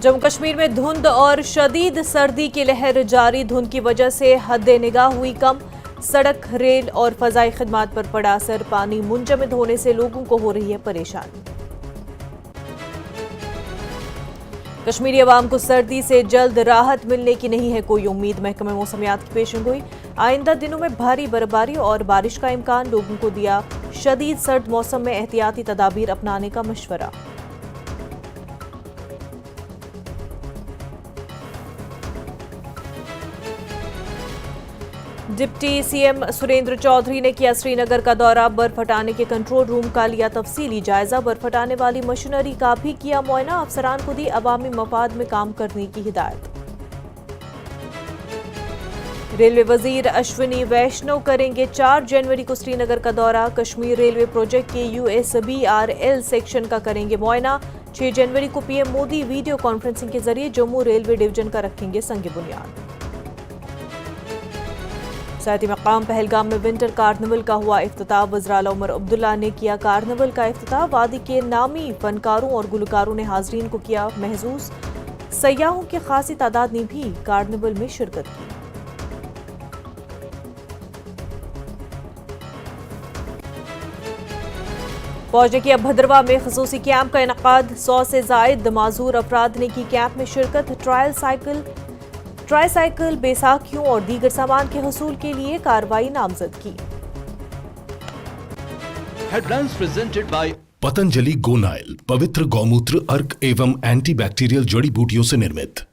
जम्मू कश्मीर में धुंध और शदीद सर्दी की लहर जारी। धुंध की वजह से हद निगाह हुई कम। सड़क, रेल और फजाई खिदमात पर पड़ा असर। पानी मुंजमद होने से लोगों को हो रही है परेशानी। कश्मीरी अवाम को सर्दी से जल्द राहत मिलने की नहीं है कोई उम्मीद। महकमे मौसमियात की पेशेंगोई। आइंदा दिनों में भारी बर्फबारी और बारिश का इम्कान। लोगों को दिया शदीद सर्द मौसम में एहतियाती तदाबीर अपनाने का मशवरा। डिप्टी सीएम सुरेंद्र चौधरी ने किया श्रीनगर का दौरा। बर्फ हटाने के कंट्रोल रूम का लिया तफसीली जायजा। बर्फ हटाने वाली मशीनरी का भी किया मुआयना। अफसरान को दी अवामी मफाद में काम करने की हिदायत। रेलवे वजीर अश्विनी वैष्णव करेंगे 4 जनवरी को श्रीनगर का दौरा। कश्मीर रेलवे प्रोजेक्ट के USBRL सेक्शन का करेंगे मुआयना। 6 जनवरी को पीएम मोदी वीडियो कॉन्फ्रेंसिंग के जरिए जम्मू रेलवे डिवीजन का रखेंगे संग बुनियाद। साथ ही मकाम पहलगाम में विंटर कार्निवल का हुआ इफ्तिताह। वज़राला उमर अब्दुल्ला ने किया कार्निवल का इफ्तिताह। वादी के नामी फनकारों और गुलकारों ने हाजरीन को किया महसूस। सयाहों की खासी तादाद ने भी कार्निवल में शिरकत की। फौज ने किया भद्रवा में खसूसी कैंप का इनकाद। 100 से जायद माजूर अफराद ने की कैंप में शिरकत। ट्राईसाइकिल, बैसाखियों और दीगर सामान के हसूल के लिए कार्रवाई नामजद की। Headlines presented by Patanjali Gonyle, पवित्र गौमूत्र, अर्क एवं एंटीबैक्टीरियल जड़ी बूटियों से निर्मित।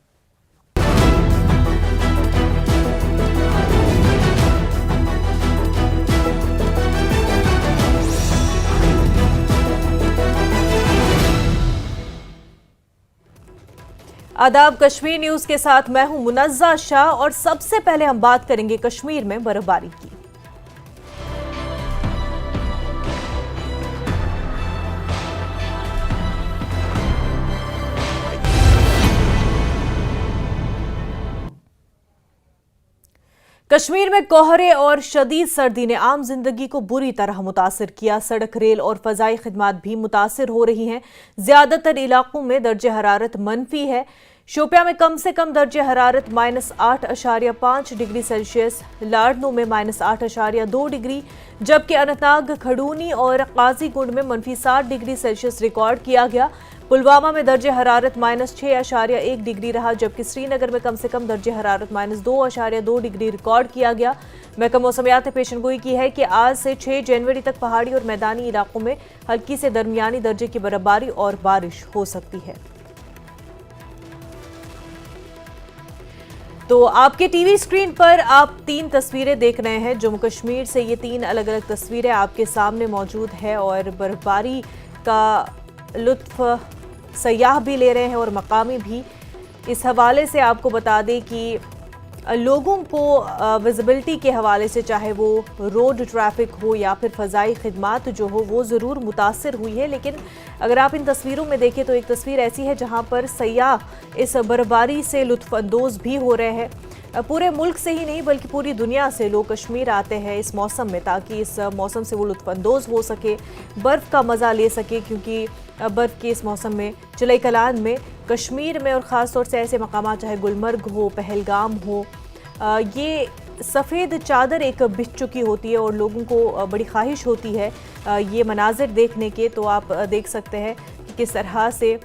आदाब, कश्मीर न्यूज के साथ मैं हूं मुनज़्ज़ा शाह और सबसे पहले हम बात करेंगे कश्मीर में बर्फबारी की। कश्मीर में कोहरे और शदीद सर्दी ने आम जिंदगी को बुरी तरह मुतासिर किया। सड़क, रेल और फजाई खिदमात भी मुतासिर हो रही हैं। ज्यादातर इलाकों में दर्जे हरारत मनफी है। शोपिया में कम से कम दर्जे हरारत -8.5 डिग्री सेल्सियस, लाड़नू में -8.2 डिग्री, जबकि अनंतनाग, खड़ूनी और काजीगुंड में -7 डिग्री सेल्सियस रिकॉर्ड किया गया। पुलवामा में दर्जे हरारत -6.1 डिग्री रहा, जबकि श्रीनगर में कम से कम दर्जे हरारत -2.2 डिग्री रिकॉर्ड किया गया। महकमा मौसमियात ने पेशेंगोई की है कि आज से 6 जनवरी तक पहाड़ी और मैदानी इलाकों में हल्की से दरमियानी दर्जे की बर्फबारी और बारिश हो सकती है। तो आपके टीवी स्क्रीन पर आप 3 तस्वीरें देख रहे हैं। जम्मू कश्मीर से ये 3 अलग अलग तस्वीरें आपके सामने मौजूद है और बर्फबारी का लुत्फ सयाह भी ले रहे हैं और मकामी भी। इस हवाले से आपको बता दें कि लोगों को विजिबिलिटी के हवाले से, चाहे वो रोड ट्रैफिक हो या फिर फ़ज़ाई खिदमात जो हो, वो ज़रूर मुतासिर हुई है। लेकिन अगर आप इन तस्वीरों में देखें तो एक तस्वीर ऐसी है जहां पर सयाह इस बर्फबारी से लुत्फ़अंदोज़ भी हो रहे हैं। पूरे मुल्क से ही नहीं बल्कि पूरी दुनिया से लोग कश्मीर आते हैं इस मौसम में, ताकि इस मौसम से वो लुत्फ़अंदोज़ हो सके, बर्फ़ का मज़ा ले सके। क्योंकि बर्फ़ के इस मौसम में चिलई कलान में, कश्मीर में और ख़ास तौर से ऐसे मकाम चाहे गुलमर्ग हो, पहलगाम हो, ये सफ़ेद चादर एक बिछ चुकी होती है और लोगों को बड़ी ख्वाहिश होती है ये मनाजिर देखने के। तो आप देख सकते हैं कि किस तरह से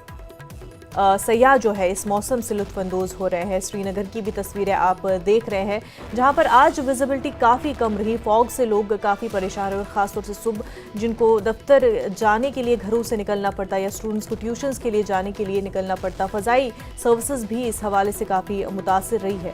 सयाह जो है इस मौसम से लुत्फ़अंदोज़ हो रहे हैं। श्रीनगर की भी तस्वीरें आप देख रहे हैं जहां पर आज विजिबिलिटी काफ़ी कम रही। फॉग से लोग काफ़ी परेशान रहे और ख़ासतौर से सुबह जिनको दफ्तर जाने के लिए घरों से निकलना पड़ता या स्टूडेंट्स को ट्यूशन्स के लिए जाने के लिए निकलना पड़ता। फ़ज़ाई सर्विसेज भी इस हवाले से काफ़ी मुतासिर रही है।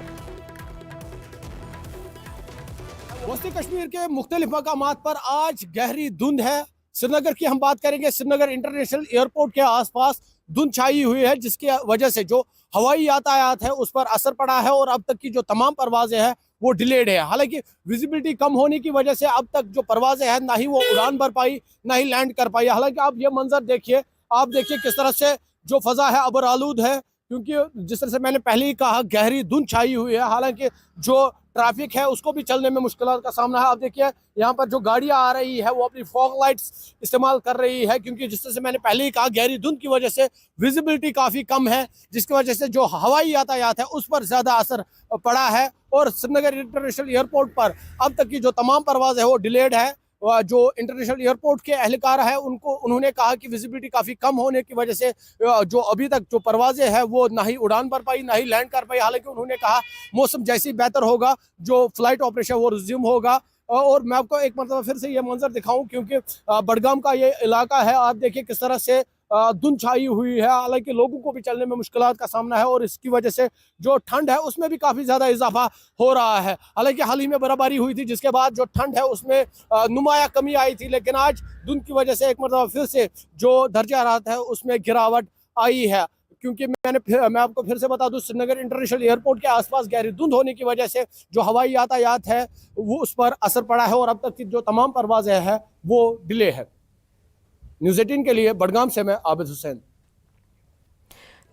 वस्ती कश्मीर के मुख्तलिफ मकामात पर आज गहरी धुंध है। श्रीनगर की हम बात करेंगे। श्रीनगर इंटरनेशनल एयरपोर्ट के आसपास धुंध छाई हुई है, जिसकी वजह से जो हवाई यातायात है उस पर असर पड़ा है और अब तक की जो तमाम परवाजें हैं वो डिलेड है। हालांकि विजिबिलिटी कम होने की वजह से अब तक जो परवाजें हैं ना ही वो उड़ान भर पाई ना ही लैंड कर पाई। हालांकि आप ये मंजर देखिए, आप देखिए किस तरह से जो फजा है अबर आलूद है, क्योंकि जिस तरह से मैंने पहले ही कहा गहरी धुंध छाई हुई है। हालांकि जो ट्रैफिक है उसको भी चलने में मुश्किल का सामना है। आप देखिए यहाँ पर जो गाड़ियाँ आ रही है वो अपनी फॉग लाइट्स इस्तेमाल कर रही है, क्योंकि जिस तरह से मैंने पहले ही कहा गहरी धुंध की वजह से विजिबिलिटी काफ़ी कम है, जिसकी वजह से जो हवाई यातायात है उस पर ज़्यादा असर पड़ा है। और श्रीनगर इंटरनेशनल एयरपोर्ट पर अब तक की जो तमाम परवाज़ है वो डिलेड है। जो इंटरनेशनल एयरपोर्ट के अहलकार है उन्होंने कहा कि विजिबिलिटी काफ़ी कम होने की वजह से जो अभी तक जो परवाज़ें हैं वो ना ही उड़ान भर पाई ना ही लैंड कर पाई। हालांकि उन्होंने कहा मौसम जैसे ही बेहतर होगा जो फ्लाइट ऑपरेशन वो रिज्यूम होगा। और मैं आपको एक मतलब फिर से ये मंजर दिखाऊं, क्योंकि बडगाम का ये इलाका है, आप देखिए किस तरह से धुंध छाई हुई है। हालांकि लोगों को भी चलने में मुश्किलात का सामना है और इसकी वजह से जो ठंड है उसमें भी काफ़ी ज़्यादा इजाफा हो रहा है। हालांकि हाल ही में बर्फबारी हुई थी जिसके बाद जो ठंड है उसमें नुमाया कमी आई थी, लेकिन आज धुंध की वजह से एक मतलब फिर से जो दर्जा हरारत है उसमें गिरावट आई है। क्योंकि मैं आपको फिर से बता दूं, श्रीनगर इंटरनेशनल एयरपोर्ट के आसपास गहरी धुंध होने की वजह से जो हवाई यातायात है वो उस पर असर पड़ा है और अब तक की जो तमाम परवाजें हैं वो डिले है। न्यूज़ 18 के लिए बडगाम से मैं आबिद हुसैन।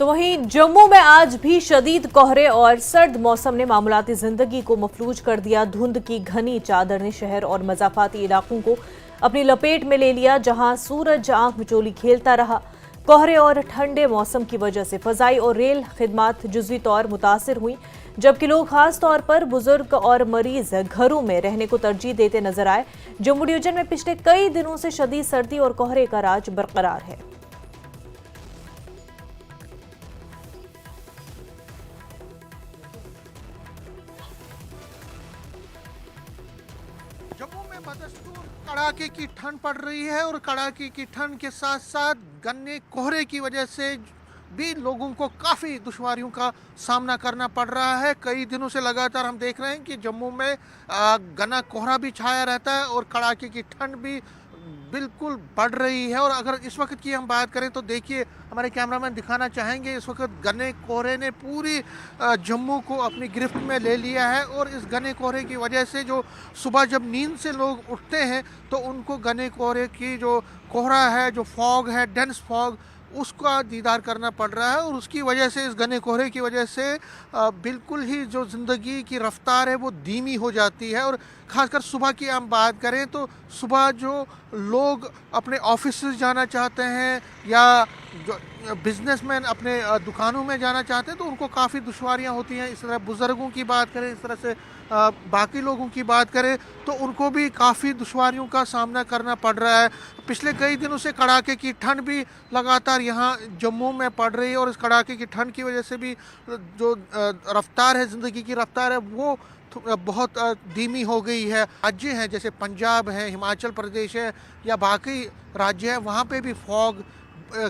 तो वहीं जम्मू में आज भी शदीद कोहरे और सर्द मौसम ने मामूलाती जिंदगी को मफलूज कर दिया। धुंध की घनी चादर ने शहर और मज़ाफाती इलाकों को अपनी लपेट में ले लिया, जहां सूरज आंख मिचोली खेलता रहा। कोहरे और ठंडे मौसम की वजह से फजाई और रेल खिदमात जुज़वी तौर मुतासिर हुई, जबकि लोग खास तौर पर बुजुर्ग और मरीज घरों में रहने को तरजीह देते नजर आए। जम्मू डिवीजन में पिछले कई दिनों से शदीद सर्दी और कोहरे का राज बरकरार है। जम्मू में बदस्तूर कड़ाके की ठंड पड़ रही है और कड़ाके की ठंड के साथ साथ घने कोहरे की वजह से भी लोगों को काफ़ी दुश्वारियों का सामना करना पड़ रहा है। कई दिनों से लगातार हम देख रहे हैं कि जम्मू में घना कोहरा भी छाया रहता है और कड़ाके की ठंड भी बिल्कुल बढ़ रही है। और अगर इस वक्त की हम बात करें तो देखिए, हमारे कैमरामैन दिखाना चाहेंगे, इस वक्त घने कोहरे ने पूरी जम्मू को अपनी गिरफ्त में ले लिया है। और इस घने कोहरे की वजह से जो सुबह जब नींद से लोग उठते हैं तो उनको घने कोहरे की जो कोहरा है, जो फॉग है, डेंस फॉग, उसका दीदार करना पड़ रहा है। और उसकी वजह से, इस घने कोहरे की वजह से बिल्कुल ही जो ज़िंदगी की रफ्तार है वो धीमी हो जाती है। और ख़ासकर सुबह की हम बात करें तो सुबह जो लोग अपने ऑफिस जाना चाहते हैं या जो बिजनेसमैन अपने दुकानों में जाना चाहते हैं तो उनको काफ़ी दुश्वारियां होती हैं। इस तरह बुज़ुर्गों की बात करें, इस तरह से बाकी लोगों की बात करें तो उनको भी काफ़ी दुश्वारियों का सामना करना पड़ रहा है। पिछले कई दिनों से कड़ाके की ठंड भी लगातार यहाँ जम्मू में पड़ रही है और इस कड़ाके की ठंड की वजह से भी जो रफ्तार है, ज़िंदगी की रफ्तार है, वो बहुत धीमी हो गई है। राज्य हैं जैसे पंजाब है, हिमाचल प्रदेश है या बाकी राज्य हैं, वहाँ पे भी फॉग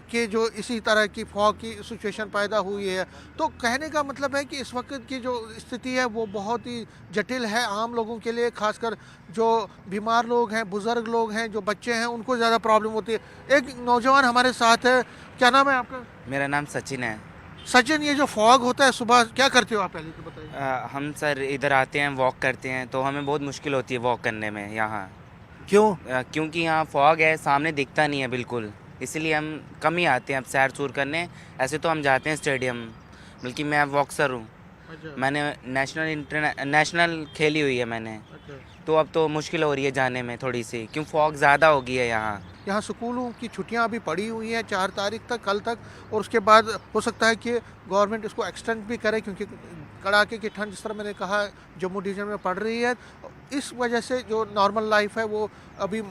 के जो इसी तरह की फॉग की सिचुएशन पैदा हुई है। तो कहने का मतलब है कि इस वक्त की जो स्थिति है वो बहुत ही जटिल है आम लोगों के लिए, खासकर जो बीमार लोग हैं, बुज़ुर्ग लोग हैं, जो बच्चे हैं, उनको ज़्यादा प्रॉब्लम होती है। एक नौजवान हमारे साथ है, क्या नाम है आपका? मेरा नाम सचिन है। सचिन, ये जो फॉग होता है सुबह, क्या करते हो आप, पहले तो बताइए। हम सर इधर आते हैं, वॉक करते हैं, तो हमें बहुत मुश्किल होती है वॉक करने में यहाँ। क्यों? क्योंकि यहाँ फॉग है, सामने दिखता नहीं है बिल्कुल, इसलिए हम कम ही आते हैं अब सैर सूर करने। ऐसे तो हम जाते हैं स्टेडियम, बल्कि मैं बॉक्सर हूँ। अच्छा। मैंने नेशनल खेली हुई है मैंने। अच्छा। तो अब तो मुश्किल हो रही है जाने में थोड़ी सी, क्यों फॉग ज़्यादा हो गई है यहाँ। यहाँ स्कूलों की छुट्टियाँ अभी पड़ी हुई हैं 4 तारीख तक, कल तक, और उसके बाद हो सकता है कि गवर्नमेंट इसको एक्सटेंड भी करे, क्योंकि कड़ाके की ठंड जिस तरह मैंने कहा जम्मू डिवीज़न में पड़ रही है। इस वजह से जो नॉर्मल लाइफ है वो अभी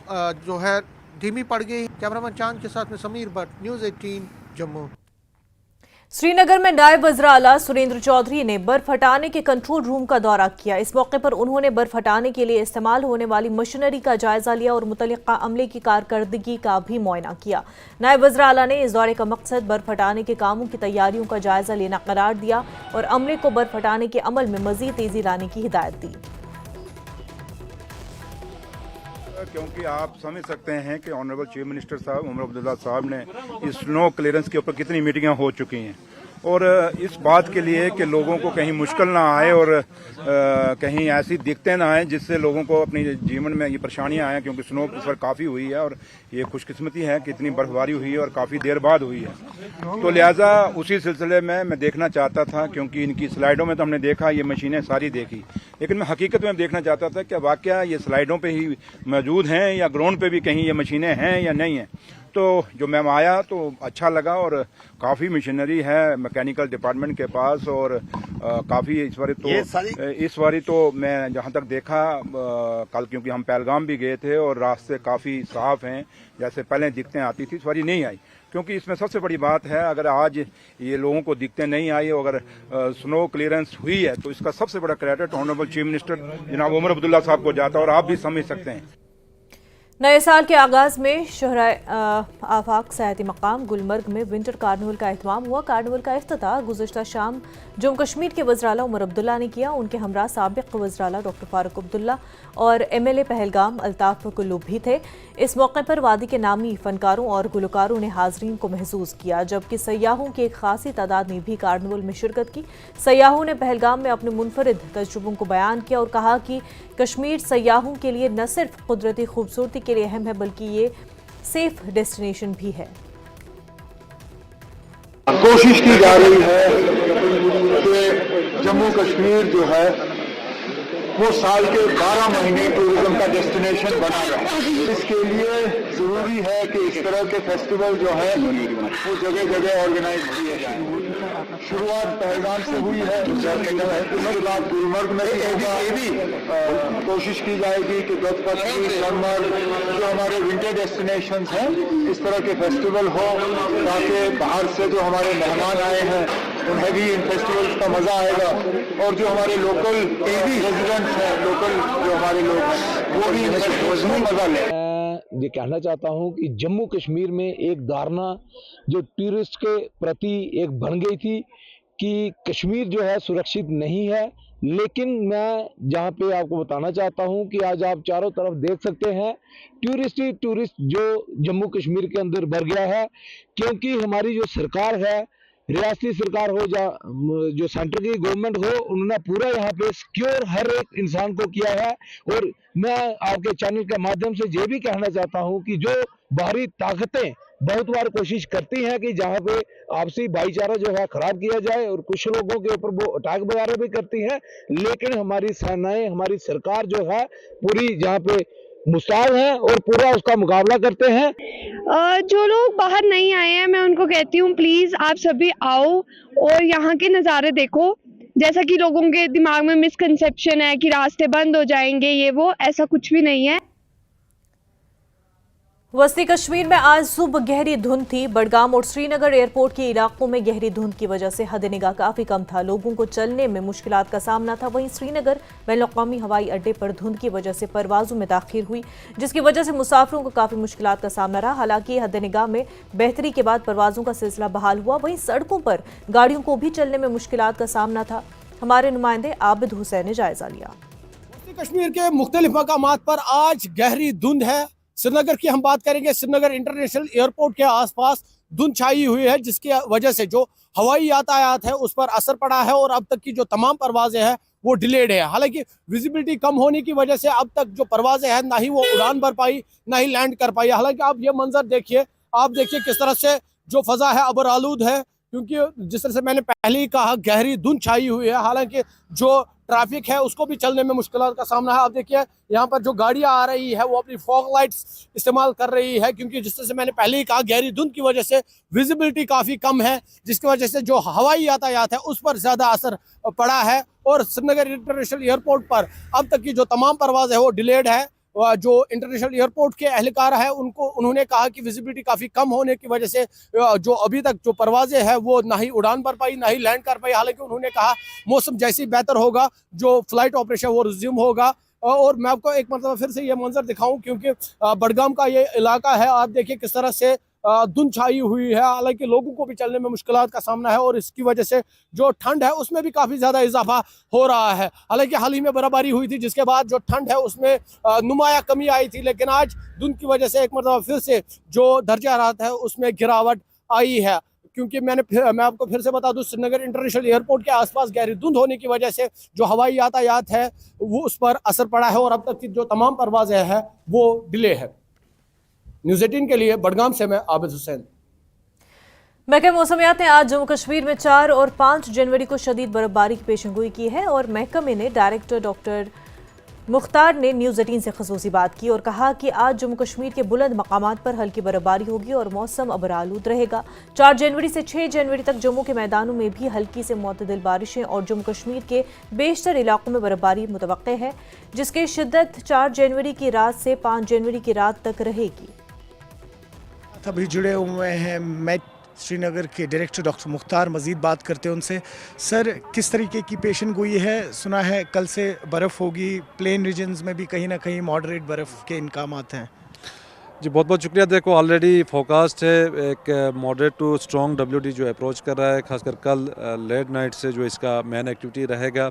जो है धीमी पड़ गई। कैमरामैन चांद के साथ में समीर भट्ट, न्यूज़ 18 जम्मू। श्रीनगर में नायब वज़ीर आला सुरेंद्र चौधरी ने बर्फ हटाने के कंट्रोल रूम का दौरा किया। इस मौके पर उन्होंने बर्फ हटाने के लिए इस्तेमाल होने वाली मशीनरी का जायजा लिया और मुतल्लिका अमले की कारकर्दगी का भी मुआयना किया। नायब वज़ीर आला ने इस दौरे का मकसद बर्फ हटाने के कामों की तैयारियों का जायजा लेना करार दिया और अमले को बर्फ हटाने के अमल में मजीद तेजी लाने की हिदायत दी। क्योंकि आप समझ सकते हैं कि ऑनरेबल चीफ मिनिस्टर साहब उमर अब्दुल्ला साहब ने इस स्नो क्लियरेंस के ऊपर कितनी मीटिंगें हो चुकी हैं और इस बात के लिए कि लोगों को कहीं मुश्किल ना आए और कहीं ऐसी दिक्कतें ना आए जिससे लोगों को अपने जीवन में ये परेशानियां आएँ, क्योंकि स्नो इस बार काफ़ी हुई है और ये खुशकिस्मती है कि इतनी बर्फबारी हुई है और काफ़ी देर बाद हुई है। तो लिहाजा उसी सिलसिले में मैं देखना चाहता था, क्योंकि इनकी स्लाइडों में तो हमने देखा, ये मशीनें सारी देखी, लेकिन मैं हकीकत में देखना चाहता था कि वाकया ये स्लाइडों पे ही मौजूद हैं या ग्राउंड पे भी कहीं ये मशीनें हैं या नहीं हैं। तो जो मैं आया तो अच्छा लगा और काफ़ी मशीनरी है मैकेनिकल डिपार्टमेंट के पास और काफ़ी इस बारी तो मैं जहाँ तक देखा कल, क्योंकि हम पहलगाम भी गए थे और रास्ते काफ़ी साफ हैं, जैसे पहले दिक्कतें आती थी इस बारी नहीं आई। क्योंकि इसमें सबसे बड़ी बात है, अगर आज ये लोगों को दिक्कतें नहीं आई, अगर स्नो क्लियरेंस हुई है तो इसका सबसे बड़ा क्रेडिट ऑनरेबल चीफ मिनिस्टर जनाब उमर अब्दुल्ला साहब को जाता है और आप भी समझ सकते हैं। नए साल के आगाज में शहराए आफाक सयाती मकाम गुलमर्ग में विंटर कार्निवल का एहतमाम हुआ। कार्निवल का इफ्तिताह गुज़िश्ता शाम जम्मू कश्मीर के वज़राला उमर अब्दुल्ला ने किया। उनके हमरा साबिक़ वज़राला डॉक्टर फारूक अब्दुल्ला और MLA पहलगाम अल्ताफ कुल्लूब भी थे। इस मौके पर वादी के नामी फनकारों और गुलकारों ने हाज़रीन को महसूस किया, जबकि सयाहों की एक खासी तादाद ने भी कार्निवल में शिरकत की। सयाहों ने पहलगाम में अपने मुनफरिद तजुर्बों को बयान किया और कहा कि कश्मीर सयाहों के लिए न सिर्फ कुदरती खूबसूरती के लिए अहम है, बल्कि ये सेफ डेस्टिनेशन भी है। कोशिश की जा रही है कि जम्मू कश्मीर जो है वो साल के 12 महीने टूरिज्म का डेस्टिनेशन बना रहे। इसके लिए जरूरी है कि इस तरह के फेस्टिवल जो है वो जगह जगह ऑर्गेनाइज किए जाए। शुरुआत पहलगाम से हुई है, उसके बाद गुलमर्ग में भी कोशिश की जाएगी कि गतपत्री, सोनमर्ग जो हमारे विंटर डेस्टिनेशंस हैं इस तरह के फेस्टिवल हो, ताकि बाहर से जो हमारे मेहमान आए हैं उन्हें भी इन फेस्टिवल्स का मजा आएगा और जो हमारे लोकल रेजिडेंट्स हैं, लोकल जो हमारे लोग हैं वो भी इन फेस्टिवल्स में मजा लें। ये कहना चाहता हूं कि जम्मू कश्मीर में एक धारणा जो टूरिस्ट के प्रति एक बन गई थी कि कश्मीर जो है सुरक्षित नहीं है, लेकिन मैं जहां पे आपको बताना चाहता हूं कि आज आप चारों तरफ देख सकते हैं टूरिस्ट ही टूरिस्ट जो जम्मू कश्मीर के अंदर भर गया है, क्योंकि हमारी जो सरकार है, रियासती सरकार हो या जो सेंटर की गवर्नमेंट हो, उन्होंने पूरा यहाँ पे सिक्योर हर एक इंसान को किया है। और मैं आपके चैनल के माध्यम से ये भी कहना चाहता हूँ कि जो बाहरी ताकतें बहुत बार कोशिश करती हैं कि जहाँ पे आपसी भाईचारा जो है खराब किया जाए और कुछ लोगों के ऊपर वो अटैक वगैरह भी करती है, लेकिन हमारी सेनाएं, हमारी सरकार जो है पूरी जहाँ पे मुस्तैद है और पूरा उसका मुकाबला करते हैं। जो लोग बाहर नहीं आए हैं मैं उनको कहती हूँ प्लीज आप सभी आओ और यहाँ के नज़ारे देखो। जैसा कि लोगों के दिमाग में मिसकंसेप्शन है कि रास्ते बंद हो जाएंगे, ये वो, ऐसा कुछ भी नहीं है। वस्ती कश्मीर में आज सुबह गहरी धुंध थी। बडगाम और श्रीनगर एयरपोर्ट के इलाकों में गहरी धुंध की वजह से हद निगाह काफी कम था, लोगों को चलने में मुश्किलात का सामना था। वहीं श्रीनगर बैनुल-अक़वामी हवाई अड्डे पर धुंध की वजह से परवाजों में ताखीर हुई, जिसकी वजह से मुसाफिरों को काफी मुश्किलात का सामना रहा। हालांकि हद निगाह में बेहतरी के बाद परवाजों का सिलसिला बहाल हुआ। वहीं सड़कों पर गाड़ियों को भी चलने में मुश्किलात का सामना था। हमारे नुमाइंदे आबिद हुसैन ने जायजा लिया। कश्मीर के मुख्तलिफ मकामात पर आज गहरी धुंध है। श्रीनगर की हम बात करेंगे, श्रीनगर इंटरनेशनल एयरपोर्ट के आसपास धुंध छाई हुई है, जिसकी वजह से जो हवाई यातायात है उस पर असर पड़ा है और अब तक की जो तमाम परवाजें हैं वो डिलेड है। हालांकि विजिबिलिटी कम होने की वजह से अब तक जो परवाजें हैं ना ही वो उड़ान भर पाई ना ही लैंड कर पाई। हालांकि आप ये मंजर देखिए, आप देखिए किस तरह से जो फजा है अबर आलूद है, क्योंकि जिस तरह से मैंने पहले ही कहा गहरी धुंध छाई हुई है। हालांकि जो ट्रैफिक है उसको भी चलने में मुश्किल का सामना है। आप देखिए यहाँ पर जो गाड़ियाँ आ रही है वो अपनी फॉग लाइट्स इस्तेमाल कर रही है, क्योंकि जिस तरह से मैंने पहले ही कहा गहरी धुंध की वजह से विजिबिलिटी काफ़ी कम है, जिसकी वजह से जो हवाई यातायात है उस पर ज़्यादा असर पड़ा है। और श्रीनगर इंटरनेशनल एयरपोर्ट पर अब तक की जो तमाम परवाज़ है वो डिलेड है। जो इंटरनेशनल एयरपोर्ट के अहलकार है उन्होंने कहा कि विजिबिलिटी काफ़ी कम होने की वजह से जो अभी तक जो परवाजें हैं वो ना ही उड़ान भर पाई ना ही लैंड कर पाई। हालांकि उन्होंने कहा मौसम जैसे ही बेहतर होगा जो फ्लाइट ऑपरेशन वो रिज्यूम होगा। और मैं आपको एक मरतबा फिर से ये मंजर दिखाऊं, क्योंकि बडगाम का ये इलाका है, आप देखिए किस तरह से धुंध छाई हुई है। हालांकि लोगों को भी चलने में मुश्किलात का सामना है और इसकी वजह से जो ठंड है उसमें भी काफ़ी ज़्यादा इजाफा हो रहा है। हालांकि हाल ही में बर्फबारी हुई थी, जिसके बाद जो ठंड है उसमें नुमाया कमी आई थी, लेकिन आज धुंध की वजह से एक मरतबा फिर से जो दर्जा हरारत है उसमें गिरावट आई है। क्योंकि मैं आपको फिर से बता दूं, श्रीनगर इंटरनेशनल एयरपोर्ट के आसपास गहरी धुंध होने की वजह से जो हवाई यातायात है वो उस पर असर पड़ा है और अब तक की जो तमाम परवाजें हैं वो डिले है। न्यूज़ 18 के लिए बडगाम से मैं आबिद हुसैन। महकमे मौसमियात ने आज जम्मू कश्मीर में 4 और 5 जनवरी को शदीद बर्फबारी की पेशेंगोई की है और महकमे ने डायरेक्टर डॉक्टर मुख्तार ने न्यूज़ 18 से खसूसी बात की और कहा कि आज जम्मू कश्मीर के बुलंद मकामात पर हल्की बर्फबारी होगी और मौसम अबरालूद रहेगा। 4 जनवरी से 6 जनवरी तक जम्मू के मैदानों में भी हल्की से मुतदिल बारिशें और जम्मू कश्मीर के बेशतर इलाकों में बर्फबारी मुतवक्के है, जिसकी शिद्दत 4 जनवरी की रात से 5 जनवरी की रात तक रहेगी। अभी जुड़े हुए हैं मैं श्रीनगर के डायरेक्टर डॉक्टर मुख्तार, मज़ीद बात करते हैं उनसे। सर, किस तरीके की पेशन गोई है? सुना है कल से बर्फ़ होगी, प्लेन रीजन्स में भी कहीं ना कहीं मॉडरेट बर्फ़ के इनकामात हैं। जी बहुत बहुत शुक्रिया। देखो ऑलरेडी फोकास्ट है एक मॉडरेट टू स्ट्रॉन्ग WD जो अप्रोच कर रहा है, खासकर कल लेट नाइट से जो इसका मेन एक्टिविटी रहेगा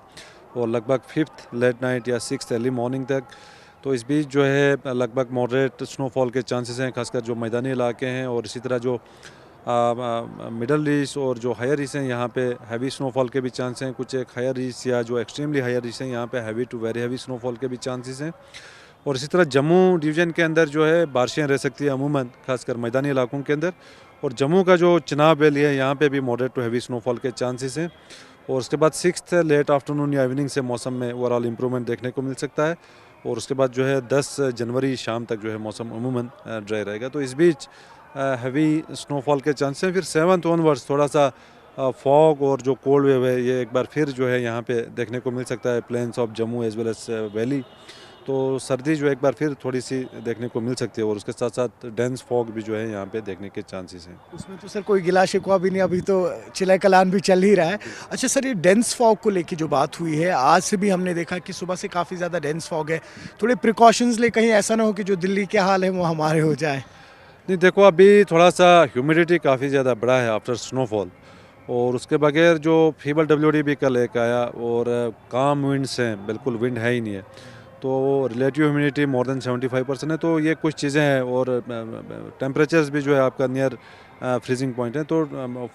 और लगभग 5th लेट नाइट या 6th अर्ली मॉर्निंग तक। तो इस बीच जो है लगभग मॉडरेट स्नोफॉल के चांसेस हैं, खासकर जो मैदानी इलाके हैं और इसी तरह जो मिडल ईस्ट और जो हायर ईस्ट हैं यहाँ पे हैवी स्नोफॉल के भी चांस हैं। कुछ एक हायर ईस्ट या जो एक्सट्रीमली हायर ईस्ट हैं यहाँ पे heavy to very heavy snowfall के भी चांसेस हैं। और इसी तरह जम्मू डिवीज़न के अंदर जो है बारिशें रह सकती है अमूमन, खासकर मैदानी इलाकों के अंदर। और जम्मू का जो चिनाब वैली है यहाँ पे भी मॉडरेट टू हैवी स्नोफॉल के चांसेस हैं। और उसके बाद 6th लेट आफ्टरनून या इवनिंग से मौसम में ओवरऑल इम्प्रूवमेंट देखने को मिल सकता है। और उसके बाद जो है 10 जनवरी शाम तक जो है मौसम अमूमन ड्राई रहेगा। तो इस बीच हैवी स्नोफॉल के चांस हैं। फिर 7th ऑनवर्ड्स थोड़ा सा फॉग और जो कोल्ड वेव है ये एक बार फिर जो है यहाँ पे देखने को मिल सकता है plains of Jammu as well as valley. तो सर्दी जो एक बार फिर थोड़ी सी देखने को मिल सकती है और उसके साथ साथ डेंस फॉग भी जो है यहाँ पे देखने के चांसेस हैं। उसमें तो सर कोई गिला शिकवा भी नहीं, अभी तो चिल्ला कलान भी चल ही रहा है। अच्छा सर, ये डेंस फॉग को लेके जो बात हुई है, आज से भी हमने देखा कि सुबह से काफ़ी ज़्यादा डेंस फॉग है। थोड़े प्रिकॉशंस ले, कहीं ऐसा ना हो कि जो दिल्ली के हाल है वो हमारे हो जाए। नहीं देखो, अभी थोड़ा सा ह्यूमिडिटी काफ़ी ज़्यादा बढ़ा है आफ्टर स्नोफॉल और उसके बगैर जो फीबल WD भी कल एक आया और काम विंड्स हैं, बिल्कुल विंड है ही नहीं है। तो रिलेटिव ह्यूमिडिटी मोर देन 75% है। तो ये कुछ चीज़ें हैं और टेम्परेचर्स भी जो है आपका नियर फ्रीजिंग पॉइंट है। तो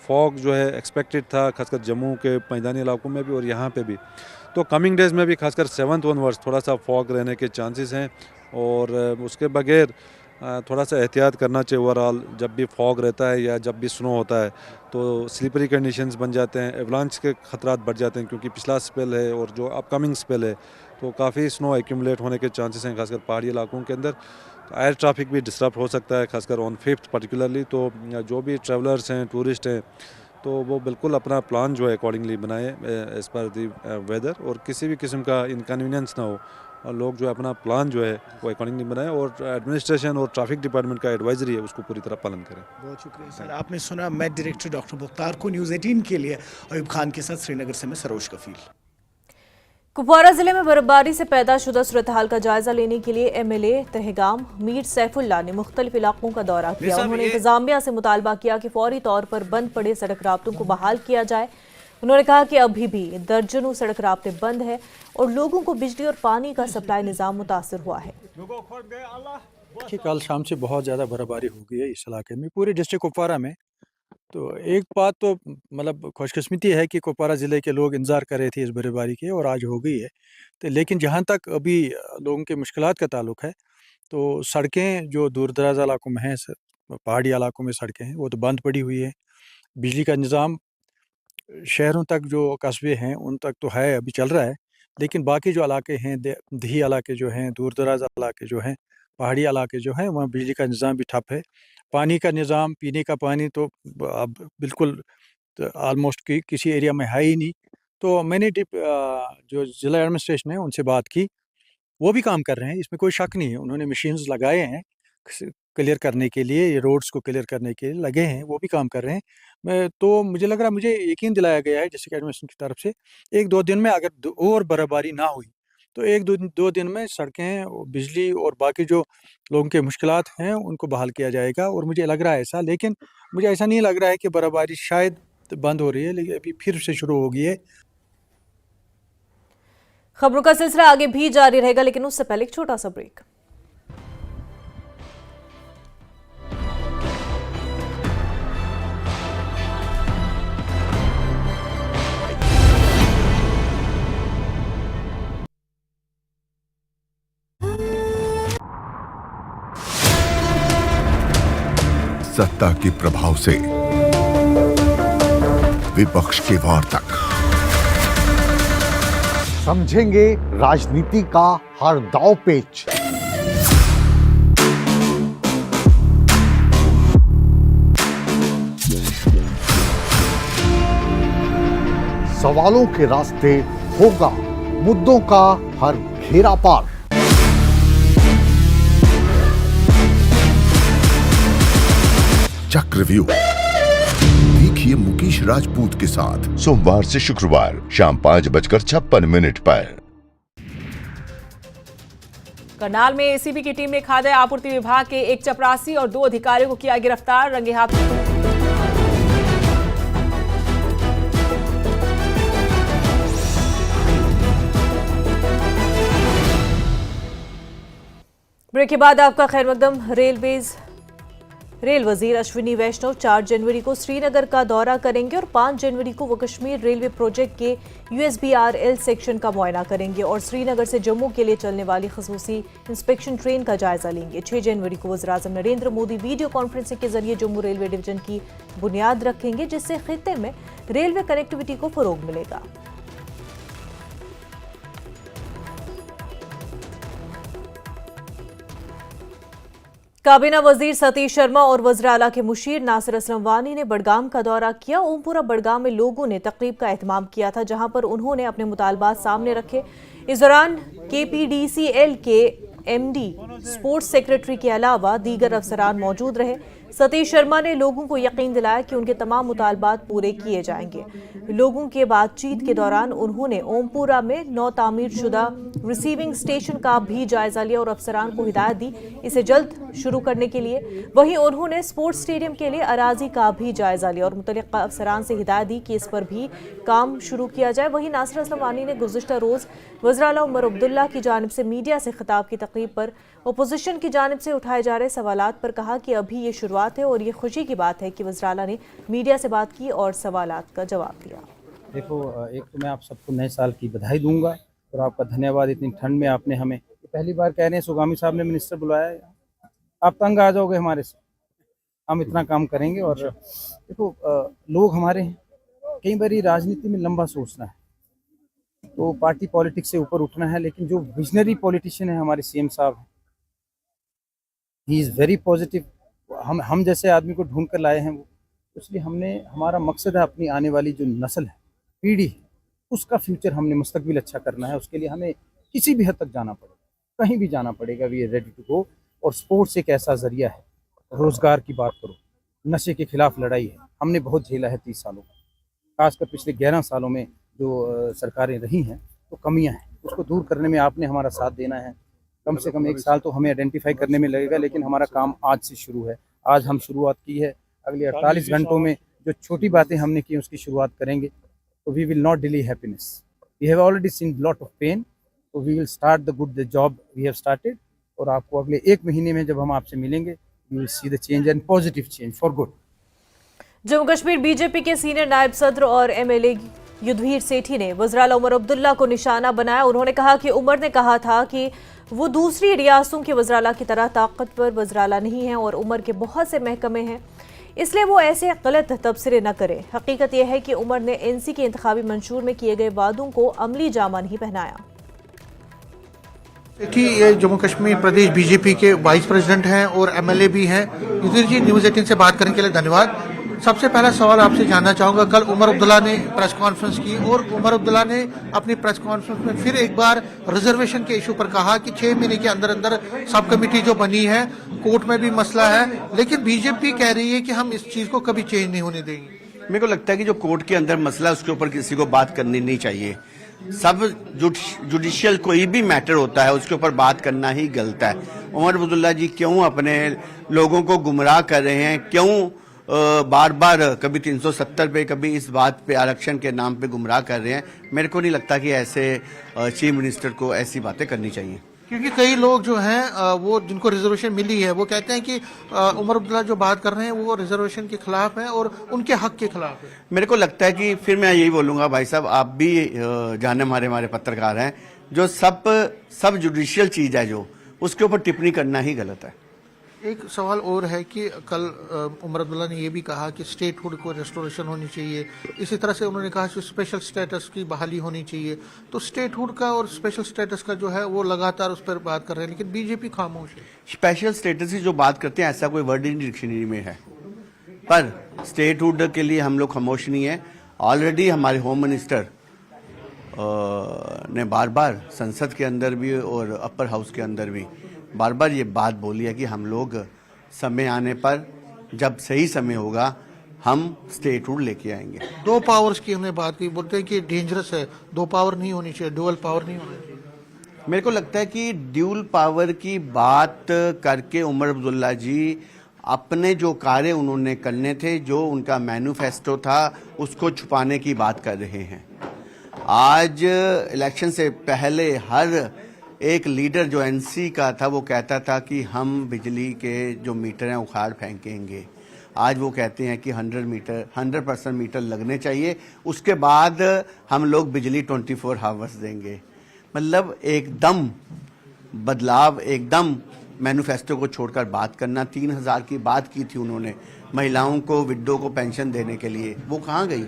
फॉग जो है एक्सपेक्टेड था, खासकर जम्मू के मैदानी इलाकों में भी और यहाँ पे भी। तो कमिंग डेज़ में भी खासकर 7th ऑनवर्ड्स थोड़ा सा फॉग रहने के चांसेस हैं और उसके बगैर थोड़ा सा एहतियात करना चाहिए। ओवरऑल जब भी फॉग रहता है या जब भी स्नो होता है तो स्लिपरी कंडीशंस बन जाते हैं, एवलांच के खतरात बढ़ जाते हैं क्योंकि पिछला स्पेल है और जो अपकमिंग स्पेल है तो काफ़ी स्नो एक्यूमुलेट होने के चांसेस हैं, खासकर पहाड़ी इलाकों के अंदर। एयर ट्रैफिक भी डिस्टर्ब हो सकता है, खासकर ऑन 5th पर्टिकुलरली। तो जो भी ट्रैवलर्स हैं, टूरिस्ट हैं, तो वो बिल्कुल अपना प्लान जो है अकॉर्डिंगली बनाए एज़ पर दी वेदर और किसी भी किस्म का इनकन्वीनियंस ना हो और लोग जो है अपना प्लान जो है वो अकॉर्डिंगली बनाएं और एडमिनिस्ट्रेशन और ट्रैफिक डिपार्टमेंट का एडवाइजरी है उसको पूरी तरह पालन करें। बहुत शुक्रिया सर। आपने सुना मैं डायरेक्टर डॉक्टर मुख्तार को। न्यूज़ 18 के लिए अयूब खान के साथ श्रीनगर से मैं सरोज कफील। कुपवारा जिले में बर्फबारी से पैदा शुदा सूरत हाल का जायजा लेने के लिए MLA तहगाम मीर सैफुल्लाह ने मुख्तलिफ इलाकों का दौरा किया। उन्होंने इंतजामिया से मुतालबा किया कि फौरी तौर पर बंद पड़े सड़क राब्तों को बहाल किया जाए। उन्होंने कहा कि अभी भी दर्जनों सड़क राब्ते बंद है और लोगों को बिजली और पानी का सप्लाई निज़ाम मुतासर हुआ है। कल शाम से बहुत ज़्यादा बर्फबारी हो गई है इस इलाके में, पूरे डिस्ट्रिक्ट कुपवारा में। तो एक बात तो मतलब खुशकिस्मती है कि कुपवारा ज़िले के लोग इंतज़ार कर रहे थे इस बर्फबारी के और आज हो गई है। तो लेकिन जहाँ तक अभी लोगों के मुश्किलात का ताल्लुक है तो सड़कें जो दूर दराज इलाकों में हैं, पहाड़ी इलाकों में सड़कें हैं वो तो बंद पड़ी हुई है। बिजली का निज़ाम शहरों तक जो कस्बे हैं उन तक तो है, अभी चल रहा है, लेकिन बाकी जो इलाके हैं, दही इलाके जो हैं, दूर दराज इलाके जो हैं, पहाड़ी इलाके जो हैं, वहाँ बिजली का निज़ाम भी ठप है। पानी का निज़ाम, पीने का पानी तो अब बिल्कुल आलमोस्ट किसी एरिया में है ही नहीं। तो मैंने जो ज़िला एडमिनिस्ट्रेशन है उनसे बात की, वो भी काम कर रहे हैं, इसमें कोई शक नहीं है। उन्होंने मशीन्स लगाए हैं क्लियर करने के लिए, ये रोड्स को क्लियर करने के लिए लगे हैं, वो भी काम कर रहे हैं। तो मुझे लग रहा है, मुझे यकीन दिलाया गया है डिस्ट्रिक्ट एडमिनिस्ट्रेशन की तरफ से 1-2 दिन में अगर और बर्फबारी ना हुई तो 1-2 दिन में सड़कें, बिजली और बाकी जो लोगों के मुश्किलात हैं उनको बहाल किया जाएगा। और मुझे लग रहा है ऐसा, लेकिन मुझे ऐसा नहीं लग रहा है कि बर्फबारी शायद बंद हो रही है, लेकिन अभी फिर से शुरू हो गई है। खबरों का सिलसिला आगे भी जारी रहेगा, लेकिन उससे पहले एक छोटा सा ब्रेक। सत्ता के प्रभाव से विपक्ष के वार तक समझेंगे राजनीति का हर दांव पेच। सवालों के रास्ते होगा मुद्दों का हर घेरा पार। चक्रव्यूह देखिए मुकेश राजपूत के साथ सोमवार से शुक्रवार शाम 5:56 पर। करनाल में एसीबी की टीम ने खाद्य आपूर्ति विभाग के एक चपरासी और 2 अधिकारियों को किया गिरफ्तार। रंगे हाथ ब्रेक के बाद आपका खैर मकदम। रेल वजीर अश्विनी वैष्णव 4 जनवरी को श्रीनगर का दौरा करेंगे और 5 जनवरी को वो कश्मीर रेलवे प्रोजेक्ट के USBRL सेक्शन का मुआयना करेंगे और श्रीनगर से जम्मू के लिए चलने वाली खसूसी इंस्पेक्शन ट्रेन का जायजा लेंगे। 6 जनवरी को वज़ीर-ए-आज़म नरेंद्र मोदी वीडियो कॉन्फ्रेंसिंग के जरिए जम्मू रेलवे डिवीजन की बुनियाद रखेंगे, जिससे खित्ते में रेलवे कनेक्टिविटी को फरोग मिलेगा। काबीना वजीर सतीश शर्मा और वज़ीर आला के मुशीर नासिर असलम वानी ने बडगाम का दौरा किया। ओमपुरा बडगाम में लोगों ने तकरीब का एहतमाम किया था, जहां पर उन्होंने अपने मुतालबात सामने रखे। इस दौरान KPDCL के MD, स्पोर्ट्स सेक्रेटरी के अलावा दीगर अफसरान मौजूद रहे। सतीश शर्मा ने लोगों को यकीन दिलाया कि उनके तमाम मुतालबात पूरे किए जाएंगे। लोगों के बातचीत के दौरान उन्होंने ओमपुरा में नौ तामीर शुदा रिसीविंग स्टेशन का भी जायजा लिया और अफसरान को हिदायत दी इसे जल्द शुरू करने के लिए। वहीं उन्होंने स्पोर्ट्स स्टेडियम के लिए अराजी का भी जायजा लिया और मुतल्लिक़ा अफसरान से हिदायत दी कि इस पर भी काम शुरू किया जाए। वहीं नासिर असलम वानी ने गुज़िश्ता रोज़ वज़ीर आला उमर अब्दुल्ला की जानिब से मीडिया से खिताब की तकरीब पर अपोजिशन की जानिब से उठाए जा रहे सवालात पर कहा कि अभी ये शुरुआत है और ये खुशी की बात है कि वज़ीर आला ने मीडिया से बात की और सवालात का जवाब दिया। देखो, एक तो मैं आप सबको नए साल की बधाई दूंगा और आपका धन्यवाद। इतनी ठंड में आपने हमें पहली बार कह रहे हैं सुगामी साहब ने मिनिस्टर बुलाया है, आप तंग आ जाओगे हमारे से, हम इतना काम करेंगे। और देखो, लोग हमारे हैं, कई बार राजनीति में लंबा सोचना है तो पार्टी पॉलिटिक्स से ऊपर उठना है, लेकिन जो विजनरी पॉलिटिशियन है हमारे CM साहब हैं, ही इज़ वेरी पॉजिटिव। हम जैसे आदमी को ढूंढ कर लाए हैं वो, इसलिए हमारा मकसद है अपनी आने वाली जो नस्ल है, पीढ़ी है, उसका फ्यूचर हमने मुस्तकबिल अच्छा करना है। उसके लिए हमें किसी भी हद तक जाना पड़ेगा, कहीं भी जाना पड़ेगा। We are ready to go. और स्पोर्ट्स एक ऐसा जरिया है, रोज़गार की बात करो, नशे के खिलाफ लड़ाई है, हमने बहुत झेला है 30 सालों में, खासकर पिछले 11 सालों में जो सरकारें रही हैं तो कमियां हैं, उसको दूर करने में आपने हमारा साथ देना है। कम से कम 1 साल तो हमें आइडेंटिफाई करने में लगेगा, लेकिन हमारा काम आज से शुरू है। आज हम शुरुआत की है, अगले 48 घंटों में जो छोटी बातें हमने की उसकी शुरुआत करेंगे। तो we will not delay happiness, we have already seen lot of pain, तो we will start the good the job we have started. और आपको अगले 1 महीने में जब हम आपसे मिलेंगे, you will see the change and positive change for good. Jammu Kashmir BJP के सीनियर नायब सदर और MLA युद्धवीर सेठी ने वज़ीर आला उमर अब्दुल्ला को निशाना बनाया। उन्होंने कहा कि उमर ने कहा था कि वो दूसरी रियासतों के वज़ीर आला की तरह ताकतवर वज़ीर आला नहीं है और उमर के बहुत से महकमे हैं, इसलिए वो ऐसे गलत तबसरे न करें। हकीकत यह है कि उमर ने NC के इंतखाबी मंशूर में किए गए वादों को अमली जामा नहीं पहनाया। सेठी ये जम्मू कश्मीर प्रदेश बीजेपी के वाइस प्रेसिडेंट हैं और MLA भी हैं। युद्धवीर जी, न्यूज़ 18 से बात करने के लिए धन्यवाद। सबसे पहला सवाल आपसे जानना चाहूँगा, कल उमर अब्दुल्ला ने प्रेस कॉन्फ्रेंस की और उमर अब्दुल्ला ने अपनी प्रेस कॉन्फ्रेंस में फिर एक बार रिजर्वेशन के इशू पर कहा कि 6 महीने के अंदर अंदर सब कमेटी जो बनी है, कोर्ट में भी मसला है, लेकिन बीजेपी कह रही है कि हम इस चीज़ को कभी चेंज नहीं होने देंगे। मेरे को लगता है कि जो कोर्ट के अंदर मसला है उसके ऊपर किसी को बात करनी नहीं चाहिए। सब जुडिशियल कोई भी मैटर होता है उसके ऊपर बात करना ही गलत है। उमर अब्दुल्ला जी क्यों अपने लोगों को गुमराह कर रहे हैं, क्यों बार बार कभी 370 पे कभी इस बात पे आरक्षण के नाम पे गुमराह कर रहे हैं। मेरे को नहीं लगता कि ऐसे चीफ मिनिस्टर को ऐसी बातें करनी चाहिए, क्योंकि कई लोग जो हैं वो जिनको रिजर्वेशन मिली है वो कहते हैं कि उमर अब्दुल्ला जो बात कर रहे हैं वो रिजर्वेशन के खिलाफ है और उनके हक के खिलाफ है। मेरे को लगता है कि फिर मैं यही बोलूंगा, भाई साहब आप भी जाने हमारे पत्रकार हैं, जो सब जुडिशियल चीज है जो उसके ऊपर टिप्पणी करना ही गलत है। एक सवाल और है कि कल उमर अब्दुल्ला ने ये भी कहा कि स्टेटहुड को रेस्टोरेशन होनी चाहिए, इसी तरह से उन्होंने कहा कि स्पेशल स्टेटस की बहाली होनी चाहिए। तो स्टेटहुड का और स्पेशल स्टेटस का जो है वो लगातार उस पर बात कर रहे हैं, लेकिन बीजेपी खामोश है। स्पेशल स्टेटस की जो बात करते हैं ऐसा कोई वर्ड ही डिक्शनरी में है, पर स्टेटहुड के लिए हम लोग खामोश नहीं है। ऑलरेडी हमारे होम मिनिस्टर ने बार बार संसद के अंदर भी और अपर हाउस के अंदर भी बार बार ये बात बोली है कि हम लोग समय आने पर, जब सही समय होगा, हम स्टेटहुड लेके आएंगे। 2 पावर्स की हमने बात की, बोलते हैं कि डेंजरस है, 2 पावर नहीं होनी चाहिए, डुअल पावर नहीं होनी चाहिए। मेरे को लगता है कि ड्यूल पावर की बात करके उमर अब्दुल्ला जी अपने जो कार्य उन्होंने करने थे, जो उनका मैनिफेस्टो था, उसको छुपाने की बात कर रहे हैं। आज इलेक्शन से पहले हर एक लीडर जो एनसी का था वो कहता था कि हम बिजली के जो मीटर हैं उखाड़ फेंकेंगे। आज वो कहते हैं कि 100% मीटर लगने चाहिए, उसके बाद हम लोग बिजली 24 आवर्स देंगे। मतलब एकदम बदलाव, एकदम मैनिफेस्टो को छोड़कर बात करना। 3000 की बात की थी उन्होंने महिलाओं को, विडो को पेंशन देने के लिए, वो कहाँ गई?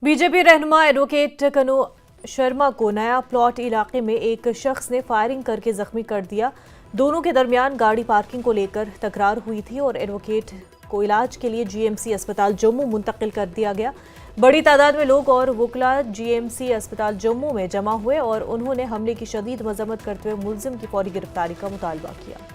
बीजेपी रहनुमा एडवोकेट कनु शर्मा को नया प्लॉट इलाके में एक शख्स ने फायरिंग करके जख्मी कर दिया। दोनों के दरमियान गाड़ी पार्किंग को लेकर तकरार हुई थी और एडवोकेट को इलाज के लिए जीएमसी अस्पताल जम्मू मुंतकिल कर दिया गया। बड़ी तादाद में लोग और वकला जीएमसी अस्पताल जम्मू में जमा हुए और उन्होंने हमले की शदीद मजम्मत करते हुए मुलजिम की फौरी गिरफ्तारी का मुतालबा किया।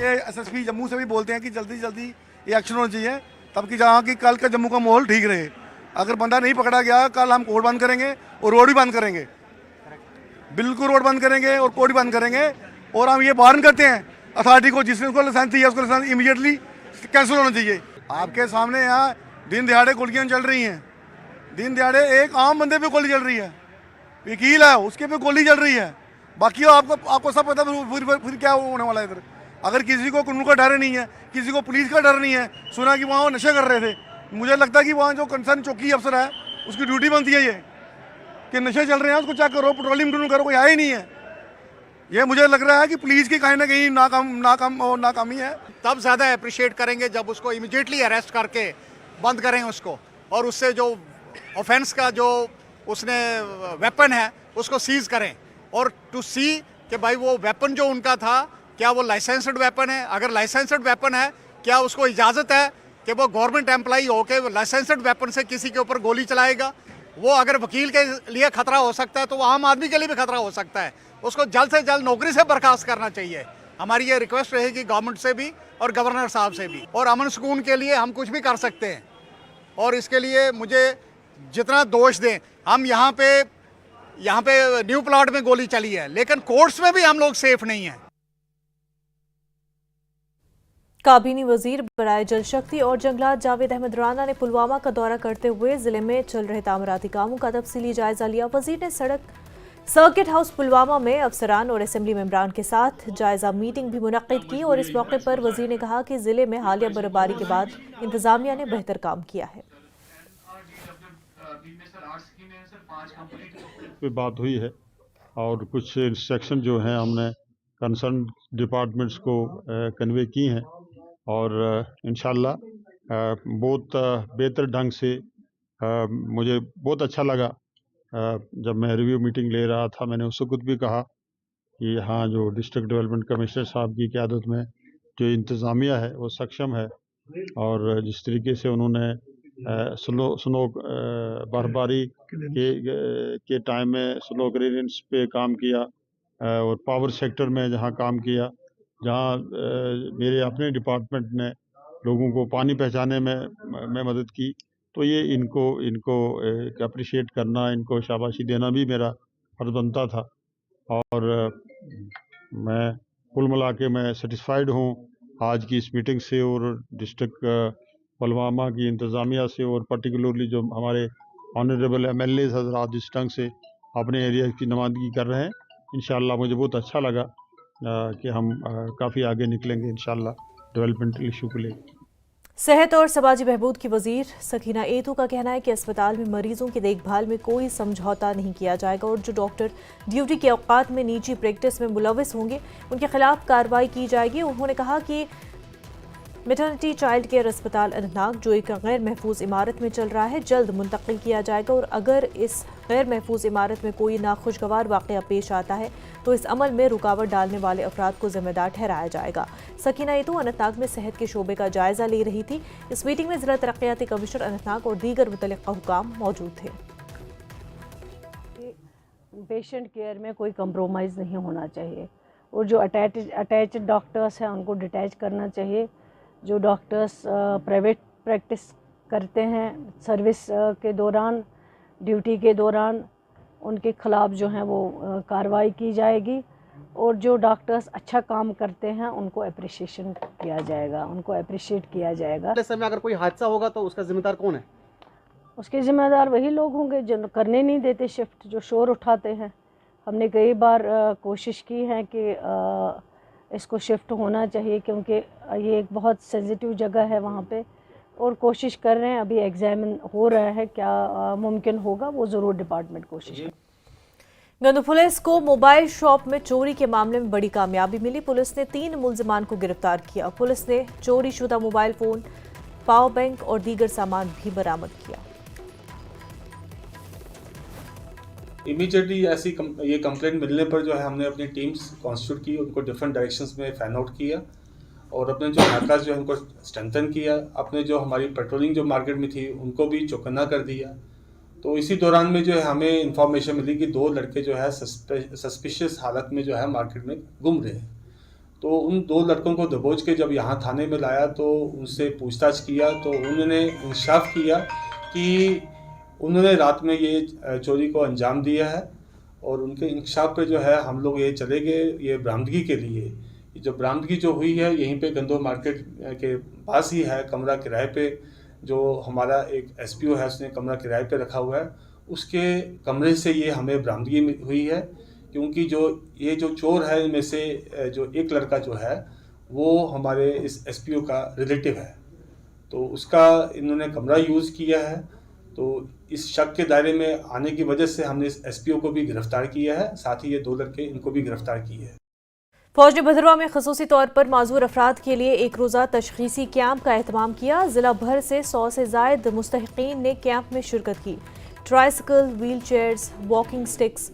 ये एसएसपी जम्मू से भी बोलते हैं कि जल्दी जल्दी ये एक्शन होना चाहिए, तब कि जहाँ की कल का जम्मू का माहौल ठीक रहे। अगर बंदा नहीं पकड़ा गया, कल हम कोर्ट बंद करेंगे और रोड भी बंद करेंगे, बिल्कुल रोड बंद करेंगे और कोर्ट भी बंद करेंगे। और हम ये वार्न करते हैं अथॉरिटी को, जिसने उसको लाइसेंस चाहिए उसको लाइसेंस इमीडिएटली कैंसिल होना चाहिए। आपके सामने यहाँ दिन दिहाड़े गोलियाँ चल रही हैं, दिन दिहाड़े एक आम बंदे पे गोली चल रही है, वकील है उसके पे गोली चल रही है। बाकी आपको सब पता है फिर क्या होने वाला है इधर। अगर किसी को कानून का डर नहीं है, किसी को पुलिस का डर नहीं है, सुना कि वहाँ वो नशे कर रहे थे, मुझे लगता है कि वहाँ जो कंसर्न चौकी अफसर है उसकी ड्यूटी बनती है ये कि नशे चल रहे हैं उसको चेक करो, पेट्रोलिंग करो, कोई आया ही नहीं है। ये मुझे लग रहा है कि पुलिस की कहीं ना कहीं नाकामी है। तब ज़्यादा अप्रिशिएट करेंगे जब उसको इमीडिएटली अरेस्ट करके बंद करें उसको, और उससे जो ऑफेंस का जो उसने वेपन है उसको सीज करें, और टू सी कि भाई वो वेपन जो उनका था क्या वो लाइसेंस्ड वेपन है। अगर लाइसेंस्ड वेपन है, क्या उसको इजाज़त है कि वो गवर्नमेंट एम्प्लॉई होकर लाइसेंस्ड वेपन से किसी के ऊपर गोली चलाएगा। वो अगर वकील के लिए खतरा हो सकता है तो वो आम आदमी के लिए भी खतरा हो सकता है। उसको जल्द से जल्द नौकरी से बर्खास्त करना चाहिए। हमारी ये रिक्वेस्ट रहेगी गवर्नमेंट से भी और गवर्नर साहब से भी। और अमन सुकून के लिए हम कुछ भी कर सकते हैं, और इसके लिए मुझे जितना दोष दें, हम यहाँ पे न्यू प्लॉट में गोली चली है, लेकिन कोर्ट्स में भी हम लोग सेफ नहीं हैं। काबीनी वजीर बराए जल शक्ति और जंगलात जावेद अहमद राना ने पुलवामा का दौरा करते हुए जिले में चल रहे तामीराती कामों का तफसीली जायजा लिया। वजीर ने सर्किट हाउस पुलवामा में अफसरान और असेंबली मेंबरान के साथ जायजा मीटिंग भी मुनक्किद की और इस मौके पर वजीर ने कहा कि जिले में हालिया बर्फबारी के बाद इंतजामिया ने बेहतर काम किया है। बात हुई है और कुछ इंस्ट्रक्शन जो हैं हमने कंसर्न डिपार्टमेंट्स को कन्वे की हैं, और इंशाल्लाह बहुत बेहतर ढंग से मुझे बहुत अच्छा लगा। जब मैं रिव्यू मीटिंग ले रहा था, मैंने उस वक्त भी कहा कि यहाँ जो डिस्ट्रिक्ट डेवलपमेंट कमिश्नर साहब की क़यादत में जो इंतज़ामिया है वो सक्षम है, और जिस तरीके से उन्होंने स्नो बर्फबारी के टाइम में स्लो ग्रेडियंट्स पे काम किया, और पावर सेक्टर में जहाँ काम किया, जहाँ मेरे अपने डिपार्टमेंट ने लोगों को पानी पहुँचाने में मदद की, तो ये इनको अप्रिशिएट करना, इनको शाबाशी देना भी मेरा फर्ज बनता था। और मैं कुल मिला के मैं सेटिस्फाइड हूँ आज की इस मीटिंग से और डिस्ट्रिक्ट पुलवामा की इंतज़ामिया से, और पर्टिकुलरली जो हमारे ऑनरेबल MLAs हज़रात जिस ढंग से अपने एरिया की नुमाइंदगी कर रहे हैं, इंशाल्लाह मुझे बहुत अच्छा लगा कि हम काफ़ी आगे निकलेंगे इंशाल्लाह डेवलपमेंटल इशू को लेकर। सेहत और समाजी बहबूद की वजीर सकीना एतू का कहना है कि अस्पताल में मरीजों की देखभाल में कोई समझौता नहीं किया जाएगा और जो डॉक्टर ड्यूटी के औकात में निजी प्रैक्टिस में मुलविस होंगे उनके खिलाफ कार्रवाई की जाएगी। उन्होंने कहा कि मैटरनिटी चाइल्ड केयर अस्पताल अनंतनाग जो एक गैर महफूज इमारत में चल रहा है जल्द मुंतकिल किया जाएगा और अगर इस गैर महफूज इमारत में कोई नाखुशगवार वाक़या पेश आता है तो इस अमल में रुकावट डालने वाले अफराद को जिम्मेदार ठहराया जाएगा। सकीना एतू अनंतनाग में सेहत के शोबे का जायजा ले रही थी। इस मीटिंग में जिला तरक्याती कमिश्नर अनंतनाग और दीगर मुतल्लिका हुकाम मौजूद थे। पेशेंट केयर में कोई कंप्रोमाइज़ नहीं होना चाहिए और जो अटैच डॉक्टर्स हैं उनको डिटैच करना चाहिए। जो डॉक्टर्स प्राइवेट प्रैक्टिस करते हैं सर्विस के दौरान ड्यूटी के दौरान उनके ख़िलाफ़ जो है वो कार्रवाई की जाएगी और जो डॉक्टर्स अच्छा काम करते हैं उनको अप्रिशिएशन किया जाएगा, उनको अप्रिशिएट किया जाएगा। ऐसे में अगर कोई हादसा होगा तो उसका जिम्मेदार कौन है? उसके ज़िम्मेदार वही लोग होंगे जो करने नहीं देते शिफ्ट, जो शोर उठाते हैं। हमने कई बार कोशिश की है कि इसको शिफ्ट होना चाहिए क्योंकि ये एक बहुत सेंसिटिव जगह है वहाँ पे और कोशिश कर रहे हैं। अभी एग्जामिन हो रहा है, क्या मुमकिन होगा वो ज़रूर डिपार्टमेंट कोशिश। गंदू पुलिस को मोबाइल शॉप में चोरी के मामले में बड़ी कामयाबी मिली। पुलिस ने 3 मुलजिमान को गिरफ्तार किया। पुलिस ने चोरी शुदा मोबाइल फ़ोन, पावर बैंक और दीगर सामान भी बरामद किया। इमीडिएटली ये कंप्लेंट मिलने पर जो है हमने अपनी टीम्स कॉन्स्टिट्यूट की, उनको डिफरेंट डायरेक्शंस में फैन आउट किया और अपने जो नाकाज जो है उनको स्ट्रेंथन किया। अपने जो हमारी पेट्रोलिंग जो मार्केट में थी उनको भी चौकन्ना कर दिया। तो इसी दौरान में जो है हमें इंफॉर्मेशन मिली कि 2 लड़के जो है सस्पिशियस हालत में जो है मार्केट में घूम रहे हैं। तो उन 2 लड़कों को दबोच के जब यहाँ थाने में लाया तो उनसे पूछताछ किया तो उन्होंने इंसाफ किया कि उन्होंने रात में ये चोरी को अंजाम दिया है और उनके इंकशाफ पे जो है हम लोग ये चले गए ये बरामदगी के लिए। जो बरामदगी जो हुई है यहीं पे गंदो मार्केट के पास ही है, कमरा किराए पे जो हमारा एक एसपीओ है उसने कमरा किराए पे रखा हुआ है, उसके कमरे से ये हमें बरामदगी हुई है। क्योंकि ये जो चोर है इनमें से जो एक लड़का जो है वो हमारे इस एसपीओ का रिलेटिव है, तो उसका इन्होंने कमरा यूज़ किया है। तो इस शक के दायरे में आने की वजह से हमने इस एसपीओ को भी गिरफ्तार किया है, साथ ही ये 2 लड़के इनको भी गिरफ्तार किए हैं। फौज ने भद्रवा में खसूसी तौर पर माजूर अफराद के लिए एक रोज़ा तशखीसी कैंप का एहतमाम किया। जिला भर से 100 से ज़ायद मुस्तहिकीन ने कैंप में शिरकत की। Tricycle, wheel chairs, walking sticks,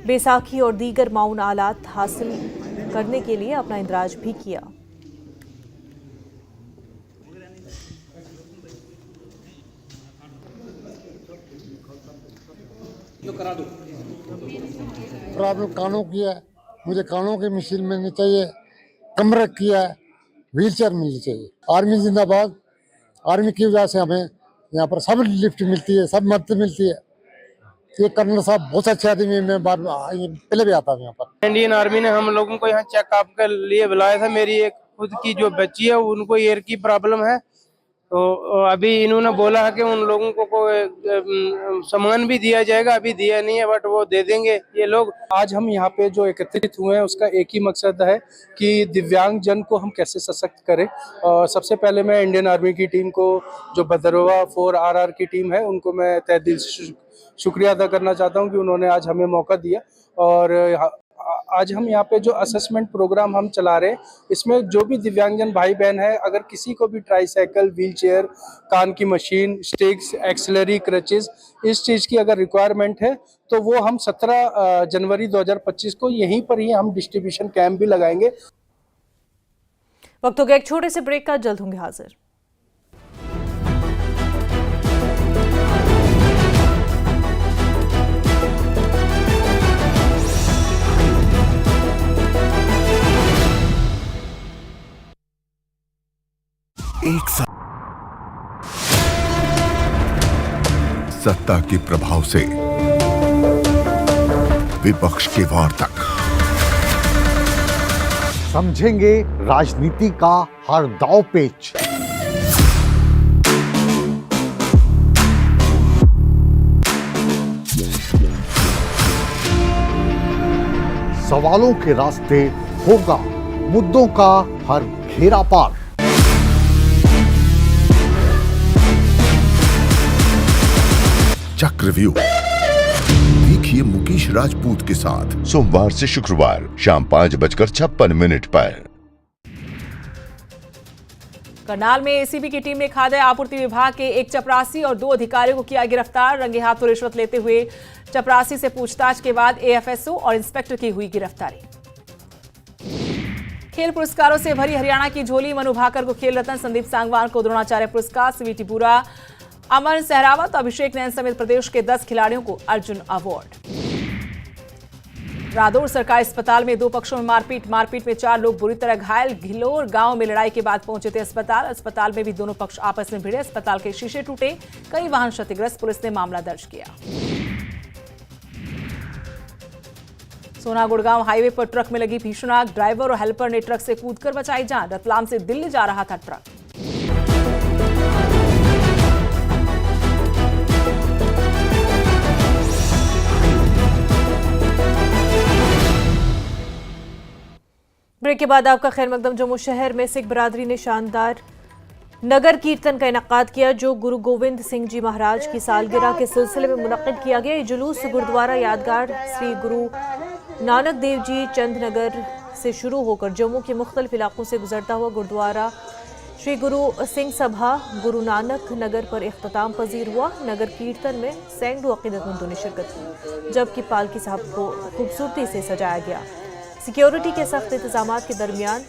Baisakhi और दीगर माउन आलात हासिल करने के लिए अपना इंदराज भी किया। प्रॉब्लम कानों की है, मुझे कानों की मशीन मिलनी चाहिए, कमरा की है, व्हील चेयर मिलनी चाहिए। आर्मी जिंदाबाद। आर्मी की वजह से हमें यहाँ पर सब लिफ्ट मिलती है, सब मदद मिलती है। ये कर्नल साहब बहुत अच्छे आदमी है, मैं बार पहले भी आता हूँ यहाँ पर। इंडियन आर्मी ने हम लोगों को यहाँ चेकअप के लिए बुलाया था। मेरी एक खुद की जो बच्ची है उनको ईयर की प्रॉब्लम है, तो अभी इन्होंने बोला है कि उन लोगों को कोई सामान भी दिया जाएगा। अभी दिया नहीं है बट वो दे देंगे ये लोग। आज हम यहाँ पे जो एकत्रित हुए हैं उसका एक ही मकसद है कि दिव्यांग जन को हम कैसे सशक्त करें। सबसे पहले मैं इंडियन आर्मी की टीम को, जो भद्रवा 4RR की टीम है, उनको मैं तहे दिल से शुक्रिया अदा करना चाहता हूँ कि उन्होंने आज हमें मौका दिया। और आज हम यहाँ पे जो असेसमेंट प्रोग्राम हम चला रहे हैं इसमें जो भी दिव्यांगजन भाई बहन है, अगर किसी को भी ट्राईसाइकिल, व्हील चेयर, कान की मशीन, स्टिक्स, एक्सेलरी, क्रचेस, इस चीज़ की अगर रिक्वायरमेंट है तो वो हम 17 जनवरी 2025 को यहीं पर ही हम डिस्ट्रीब्यूशन कैंप भी लगाएंगे। वक्त हो गया एक छोटे से ब्रेक का, जल्द होंगे हाजिर। एक सत्ता के प्रभाव से विपक्ष के वार तक समझेंगे राजनीति का हर दांव पेच। सवालों के रास्ते होगा मुद्दों का हर घेरा पार। चक्रव्यूह देखिए मुकेश राजपूत के साथ सोमवार से शुक्रवार शाम 5:56 पर। करनाल में एसीबी की टीम ने खाद्य आपूर्ति विभाग के एक चपरासी और 2 अधिकारियों को किया गिरफ्तार। रंगे हाथों रिश्वत लेते हुए चपरासी से पूछताछ के बाद एएफएसओ और इंस्पेक्टर की हुई गिरफ्तारी। खेल पुरस्कारों से भरी हरियाणा की झोली। मनु भाकर को खेल रत्न, संदीप सांगवान को द्रोणाचार्य पुरस्कार, सीवीटी बुरा, अमन सहरावत, अभिषेक नैन समेत प्रदेश के 10 खिलाड़ियों को अर्जुन अवार्ड। रादौर सरकारी अस्पताल में 2 पक्षों में मारपीट में 4 लोग बुरी तरह घायल। घिलोर गांव में लड़ाई के बाद पहुंचे थे अस्पताल में भी दोनों पक्ष आपस में भिड़े। अस्पताल के शीशे टूटे, कई वाहन क्षतिग्रस्त। पुलिस ने मामला दर्ज किया। सोना गुड़गांव हाईवे पर ट्रक में लगी भीषण आग। ड्राइवर और हेल्पर ने ट्रक से कूदकर बचाई जान। रतलाम से दिल्ली जा रहा था ट्रक। ब्रेक के बाद आपका खैर मकदम। जम्मू शहर में सिख बरादरी ने शानदार नगर कीर्तन का इनेकाद किया, जो गुरु गोविंद सिंह जी महाराज की सालगिरह के सिलसिले में मुनक्किद किया गया। ये जुलूस गुरुद्वारा यादगार श्री गुरु नानक देव जी चंद नगर से शुरू होकर जम्मू के मुख्तलिफ इलाकों से गुजरता हुआ गुरुद्वारा श्री गुरु सिंह सभा गुरु नानक नगर पर इख्तिताम पजीर हुआ। नगर कीर्तन में सैकड़ों अकीदतमंदों ने शिरकत की, जबकि पालकी साहब को खूबसूरती से सजाया गया। सिक्योरिटी के सख्त इंतजाम के दरमियान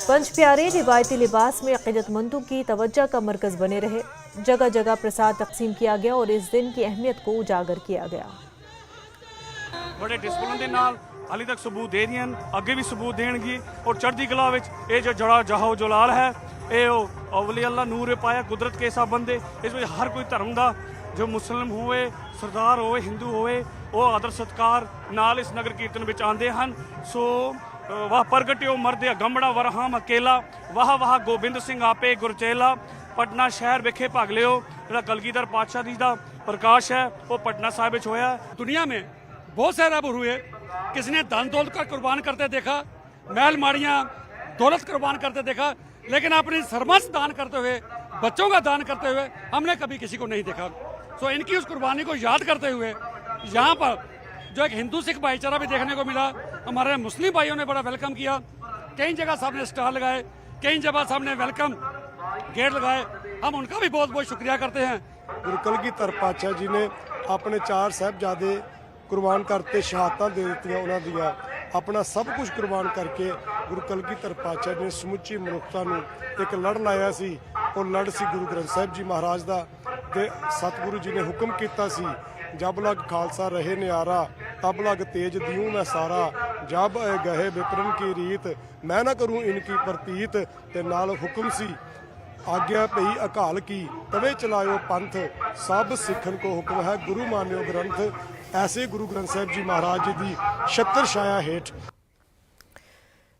पंच प्यारे रिवायती लिबास में अकीदतमंदों की तवज्जो का मरकज बने रहे। जगह जगह प्रसाद तकसीम किया गया और इस दिन की अहमियत को उजागर किया गया। बड़े डिसिप्लिन के नाल हाली तक सबूत दे दिए, अगे भी सबूत देंगी और चढ़ती कला ये जो जड़ा जहाओ जलाल है, ये अवली अल्लाह नूर पाया कुदरत के हिसाब बंदे। इस हर कोई धर्म का जो मुस्लिम होए, सरदार होए, हिंदू होए, वो आदर सत्कार नाल इस नगर कीर्तन में आते हैं। सो वाह प्रगट्यो मर्द गमड़ा वरहाम अकेला, वाह वाह गोबिंद सिंह आपे गुरचेला। पटना शहर विखे भाग लियो, जो कलगीधर पातशाह जी का प्रकाश है वो पटना साहिब में होया। दुनिया में बहुत सारे रब हुए, किसी ने धन दौलत का कुर्बान करते देखा, महल माड़ियाँ दौलत कुर्बान करते देखा, लेकिन अपनी सरमस दान करते हुए, बच्चों का दान करते हुए हमने कभी किसी को नहीं देखा। सो इनकी उस कुर्बानी को याद करते हुए यहाँ पर जो एक हिंदू सिख भाईचारा भी देखने को मिला। हमारे मुस्लिम भाइयों ने बड़ा वेलकम किया, कई जगह सामने स्टॉल लगाए, कई जगह सामने वेलकम गेट लगाए। हम उनका भी बहुत बहुत शुक्रिया करते हैं। गुरु कलगीधर पातशाह जी ने अपने 4 साहिबजादे कुर्बान करते शहादतां दे दित्तियां, उन्हां दियां अपना सब कुछ कुर्बान करके गुरु कलगीधर पातशाह ने समुची मनुखता नूं एक लड़ लाया सी। और लड़ सी गुरु ग्रंथ साहिब जी महाराज दा ते सतगुरु जी ने हुक्म कीता सी, जब लग खालसा रहे न्यारा, तब लग तेज दियूं मैं सारा, जब गहे विप्रन की रीत, मैं ना करूं इनकी प्रतीत। ते नाल हुक्म सी आज्ञा पई अकाल की, तवे चलायो पंथ, सब सिखन को हुक्म है गुरु मान्यो ग्रंथ। ऐसे गुरु ग्रंथ साहिब जी महाराज जी की छत्र छाया हेठ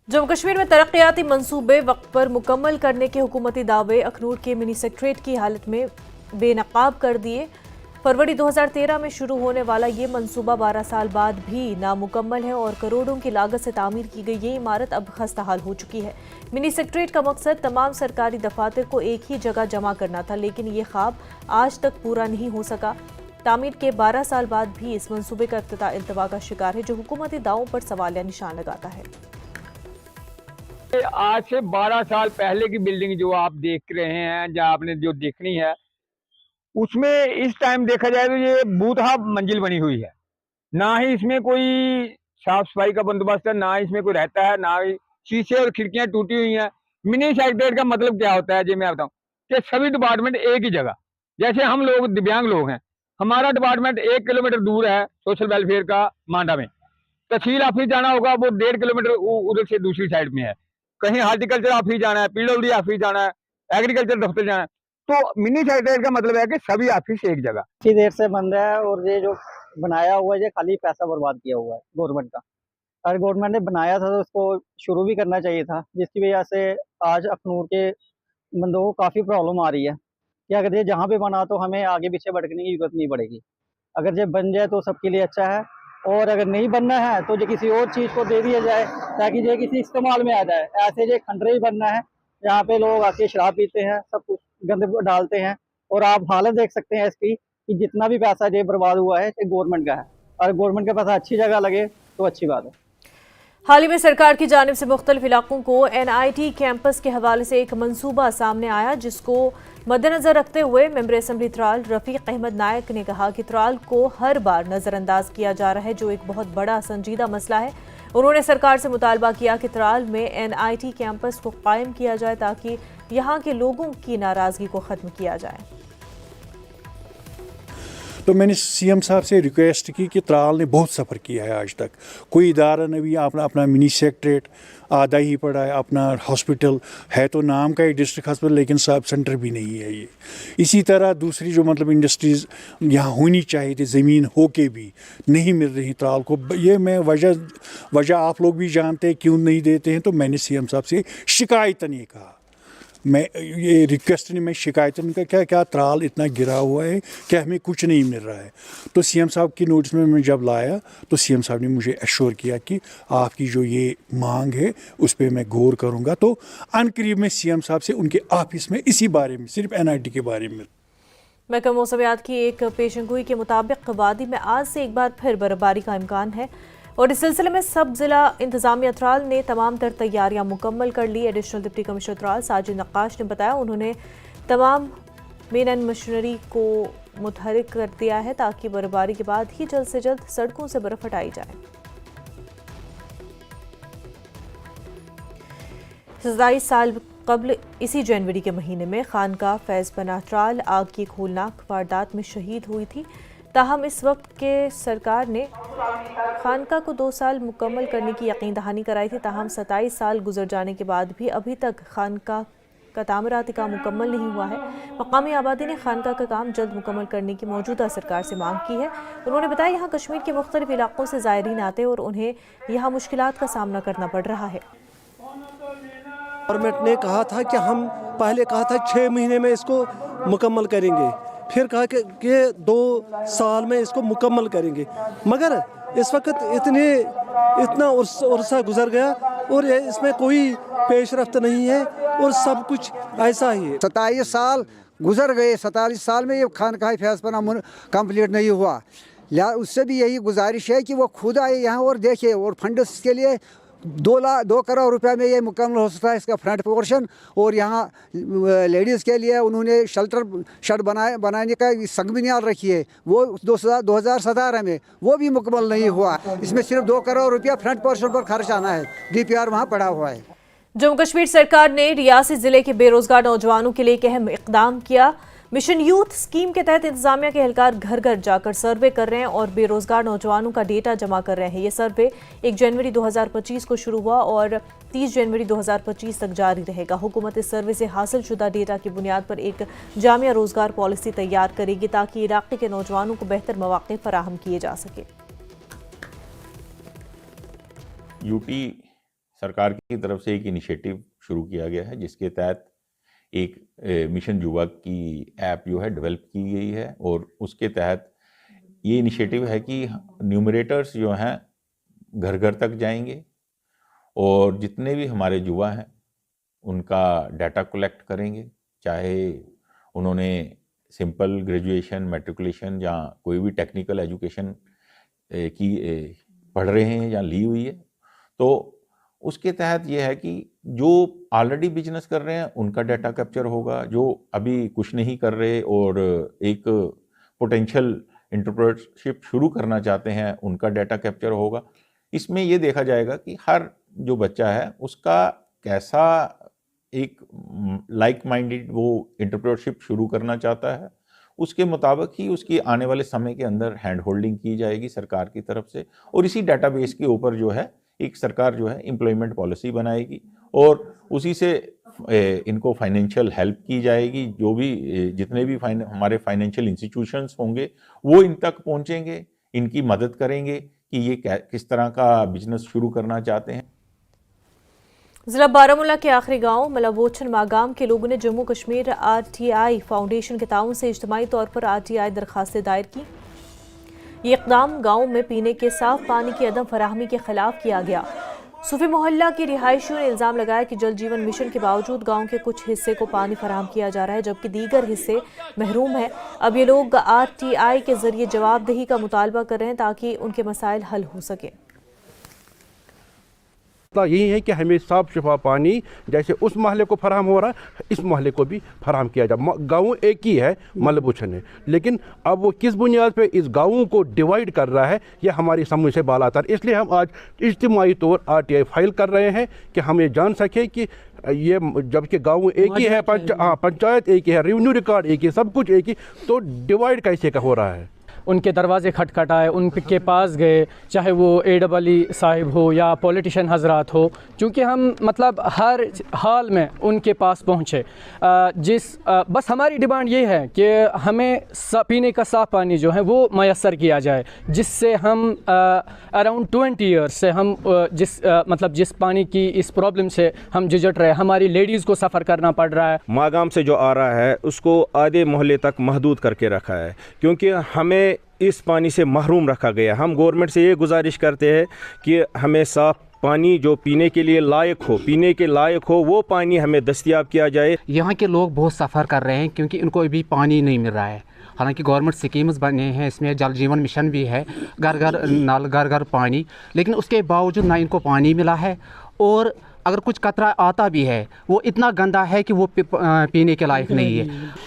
जम्मू कश्मीर में तरक्याती मंसूबे वक्त पर मुकम्मल करने के हुकूमती दावे अखनूर के मिनी सेक्रेटरीट की हालत में बेनकाब कर दिए। फरवरी 2013 में शुरू होने वाला ये मंसूबा 12 साल बाद भी नामुकम्मल है और करोड़ों की लागत से तामीर की गई ये इमारत अब खस्ताहाल हो चुकी है। मिनी सेक्रेटरीट का मकसद तमाम सरकारी दफातर को एक ही जगह जमा करना था, लेकिन ये ख्वाब आज तक पूरा नहीं हो सका। तामीर के 12 साल बाद भी इस मंसूबे का इफ्तिताह इल्तवा का शिकार है, जो हुकूमती दावों पर सवालिया निशान लगाता है। आज से 12 साल पहले की बिल्डिंग जो आप देख रहे हैं, जहाँ आपने जो देखनी है, उसमें इस टाइम देखा जाए तो ये बूतहा मंजिल बनी हुई है। ना ही इसमें कोई साफ सफाई का बंदोबस्त है, ना इसमें कोई रहता है, ना ही शीशे और खिड़कियां टूटी हुई हैं। मिनी सेक्रेटरीट का मतलब क्या होता है जी मैं बताऊं कि सभी डिपार्टमेंट एक ही जगह, जैसे हम लोग दिव्यांग लोग हैं, हमारा डिपार्टमेंट 1 किलोमीटर दूर है सोशल वेलफेयर का मांडा में, तहसील ऑफिस जाना होगा वो 1.5 किलोमीटर उधर से दूसरी साइड में है, कहीं हार्टिकल्चर ऑफिस जाना है, पीडब्ल्यूडी ऑफिस जाना है, एग्रीकल्चर दफ्तर जाना है। तो मिनी सेक्रेटरीट का मतलब है कि सभी ऑफिस एक जगह। इतनी देर से बंद है और ये जो बनाया हुआ है ये खाली पैसा बर्बाद किया हुआ है गवर्नमेंट का। अगर गवर्नमेंट ने बनाया था तो उसको शुरू भी करना चाहिए था, जिसकी वजह से आज अखनूर के बंदों को काफ़ी प्रॉब्लम आ रही है कि अगर ये जहाँ पे बना तो हमें आगे पीछे भटकने की जरूरत नहीं पड़ेगी। अगर ये बन जाए तो सबके लिए अच्छा है, और अगर नहीं बनना है तो जो किसी और चीज़ को दे दिया जाए ताकि जो किसी इस्तेमाल में आ जाए। ऐसे जो खंडरे ही बनना है, यहाँ पे लोग आके शराब पीते हैं, सब कुछ गंदे डालते हैं। और आप हालत देख सकते हैं इसकी कि जितना भी पैसा जो बर्बाद हुआ है ये गवर्नमेंट का है, और गवर्नमेंट का पैसा अच्छी जगह लगे तो अच्छी बात है। हाल ही में सरकार की जानिब से मुख्तलिफ इलाकों को NIT कैंपस के हवाले से एक मंसूबा सामने आया, जिसको मद्देनजर रखते हुए मेंबर असेंबली त्राल रफीक अहमद नायक ने कहा कि त्राल को हर बार नज़रअंदाज किया जा रहा है, जो एक बहुत बड़ा संजीदा मसला है। उन्होंने सरकार से मुतालबा किया कि त्राल में NIT कैंपस को कायम किया जाए ताकि यहाँ के लोगों की नाराज़गी को ख़त्म किया जाए। तो मैंने CM साहब से रिक्वेस्ट की कि त्राल ने बहुत सफ़र किया है आज तक, कोई इदारा ने भी अपना मिनी सेक्रेटरेट आधा ही पड़ा है, अपना हॉस्पिटल है तो नाम का ही डिस्ट्रिक्ट हॉस्पिटल, लेकिन सब सेंटर भी नहीं है ये। इसी तरह दूसरी जो मतलब इंडस्ट्रीज़ यहाँ होनी चाहिए थी, ज़मीन हो के भी नहीं मिल रही त्राल को। ये मैं वजह आप लोग भी जानते हैं क्यों नहीं देते हैं। तो मैंने CM साहब से शिकायतन ये कहा, मैं ये रिक्वेस्ट नहीं, मैं शिकायतन का क्या त्राल इतना गिरा हुआ है कि हमें कुछ नहीं मिल रहा है। तो CM साहब की नोटिस में मैं जब लाया तो CM साहब ने मुझे एश्योर किया कि आपकी जो ये मांग है उस पर मैं गौर करूँगा। तो अनकरीब में CM साहब से उनके ऑफिस में इसी बारे में, सिर्फ NIT के बारे में। महकमा मौसमियात की एक पेशनगोई के मुताबिक वादी में आज से एक बार फिर बर्फबारी का इम्कान है, और इस सिलसिले में सब जिला इंतजामिया त्राल ने तमाम तर तैयारियां मुकम्मल कर ली। Additional deputy commissioner Tral Sajid Naqqash ने बताया उन्होंने तमाम मेन एंड मशीनरी को मुतहरिक कर दिया है ताकि बर्फबारी के बाद ही जल्द से जल्द सड़कों से बर्फ हटाई जाए। 27 साल कबल इसी जनवरी के महीने में खानका फैज़ बना त्राल आग की होलनाक वारदात में शहीद हुई थी। ताहम इस वक्त के सरकार ने खानका को 2 साल मुकम्मल करने की यकीन दहानी कराई थी। ताहम 27 साल गुजर जाने के बाद भी अभी तक खानका का तामीराती काम मुकम्मल नहीं हुआ है। मकामी आबादी ने खानका का काम जल्द मुकम्मल करने की मौजूदा सरकार से मांग की है। उन्होंने बताया यहाँ कश्मीर के मुख्तलिफ इलाकों से ज़ायरीन आते और उन्हें यहाँ मुश्किलात का सामना करना पड़ रहा है। गवर्नमेंट ने कहा था कि हम पहले कहा था 6 महीने में इसको मुकम्मल करेंगे, फिर कहा कि 2 साल में इसको मुकम्मल करेंगे, मगर इस वक्त इतना उर्सा गुजर गया और इसमें कोई पेशरफ्त नहीं है और सब कुछ ऐसा ही है। 27 साल गुजर गए, 27 साल में ये खानका फैज़पना कंप्लीट नहीं हुआ। या उससे भी यही गुजारिश है कि वो खुद आए यहाँ और देखे, और फंड्स के लिए 2 करोड़ रुपए में ये मुकम्मल हो सकता है इसका फ्रंट पोर्शन। और यहाँ लेडीज़ के लिए उन्होंने शेड बनाने का संग बुनियाद रखी है, वो 2017 में वो भी मुकम्मल नहीं हुआ। इसमें सिर्फ 2 करोड़ रुपया फ्रंट पोर्शन पर खर्च आना है, DPR वहाँ पड़ा हुआ है। जम्मू कश्मीर सरकार ने रियासी जिले के बेरोजगार नौजवानों के लिए एक अहम इकदाम किया। मिशन यूथ स्कीम के तहत इंतजामिया के एहलकार घर घर जाकर सर्वे कर रहे हैं और बेरोजगार नौजवानों का डेटा जमा कर रहे हैं। ये सर्वे 1 जनवरी 2025 को शुरू हुआ और 30 जनवरी 2025 तक जारी रहेगा। हुकूमत इस सर्वे से हासिल शुदा डेटा की बुनियाद पर एक जामिया रोजगार पॉलिसी तैयार करेगी ताकि इलाके के नौजवानों को बेहतर मौके फराहम किए जा सके। यूटी सरकार की तरफ से एक इनिशिएटिव शुरू किया गया है, जिसके तहत एक मिशन युवा की ऐप जो है डेवलप की गई है, और उसके तहत ये इनिशिएटिव है कि न्यूमरेटर्स जो हैं घर घर तक जाएंगे और जितने भी हमारे युवा हैं उनका डाटा कलेक्ट करेंगे, चाहे उन्होंने सिंपल ग्रेजुएशन, मैट्रिकुलेशन या कोई भी टेक्निकल एजुकेशन की पढ़ रहे हैं या ली हुई है। तो उसके तहत ये है कि जो ऑलरेडी बिजनेस कर रहे हैं उनका डाटा कैप्चर होगा, जो अभी कुछ नहीं कर रहे और एक पोटेंशियल एंटरप्रेन्योरशिप शुरू करना चाहते हैं उनका डाटा कैप्चर होगा। इसमें ये देखा जाएगा कि हर जो बच्चा है उसका कैसा एक लाइक माइंडेड वो एंटरप्रेन्योरशिप शुरू करना चाहता है, उसके मुताबिक ही उसकी आने वाले समय के अंदर हैंड होल्डिंग की जाएगी सरकार की तरफ से, और इसी डाटाबेस के ऊपर जो है एक सरकार जो है एम्प्लॉयमेंट पॉलिसी बनाएगी और उसी से इनको फाइनेंशियल हेल्प की जाएगी। जो भी जितने भी हमारे फाइनेंशियल इंस्टीट्यूशंस होंगे वो इन तक पहुंचेंगे, इनकी मदद करेंगे कि ये किस तरह का बिजनेस शुरू करना चाहते हैं। जिला बारामूला के आखिरी गांव मलावोचन मागाम के लोगों ने जम्मू कश्मीर RTI फाउंडेशन के ताउन से इज्तिमाई तौर पर RTI दरखास्तें दायर की। ये इक़दाम गाँव में पीने के साफ पानी की अदम फराहमी के खिलाफ किया गया। सूफी मोहल्ला की रिहायशियों ने इल्ज़ाम लगाया कि जल जीवन मिशन के बावजूद गांव के कुछ हिस्से को पानी फराहम किया जा रहा है, जबकि दीगर हिस्से महरूम हैं। अब ये लोग RTI के जरिए जवाबदेही का मुतालबा कर रहे हैं ताकि उनके मसाइल हल हो सके। यही है कि हमें साफ शफा पानी जैसे उस महल्ले को फराहम हो रहा है, इस महल्ले को भी फराहम किया जाए। गाँव एक ही है, मलबुछन है, लेकिन अब वो किस बुनियाद पे इस गाँव को डिवाइड कर रहा है, ये हमारी समझ से बालातर। इसलिए हम आज इज्तिमाई तौर RTI फाइल कर रहे हैं कि हम ये जान सकें कि ये जबकि गाँव एक ही है, पंचायत एक ही है, रेवेन्यू रिकॉर्ड एक ही, सब कुछ एक ही, तो डिवाइड कैसे का हो रहा है। उनके दरवाजे खटखटाए, उनके पास गए, चाहे वो AEE साहिब हो या पॉलिटिशियन हजरात हो, क्योंकि हम मतलब हर हाल में उनके पास पहुँचे। बस हमारी डिमांड ये है कि हमें पीने का साफ़ पानी जो है वो मैसर किया जाए, जिससे हम अराउंड 20 ईयर्स से हम जिस पानी की इस प्रॉब्लम से हम झिझट रहे हैं, हमारी लेडीज़ को सफ़र करना पड़ रहा है। मागाम से जो आ रहा है उसको आधे मोहल्ले तक महदूद करके रखा है, क्योंकि हमें इस पानी से महरूम रखा गया। हम गवर्नमेंट से ये गुजारिश करते हैं कि हमें साफ़ पानी जो पीने के लिए लायक हो, पीने के लायक हो, वो पानी हमें दस्तयाब किया जाए। यहाँ के लोग बहुत सफ़र कर रहे हैं क्योंकि इनको अभी पानी नहीं मिल रहा है। हालांकि गवर्नमेंट स्कीम्स बने हैं, इसमें जल जीवन मिशन भी है, घर घर नल, घर घर पानी, लेकिन उसके बावजूद ना इनको पानी मिला है, और अगर कुछ कतरा आता भी है वो इतना गंदा है कि वो पीने के लायक नहीं है।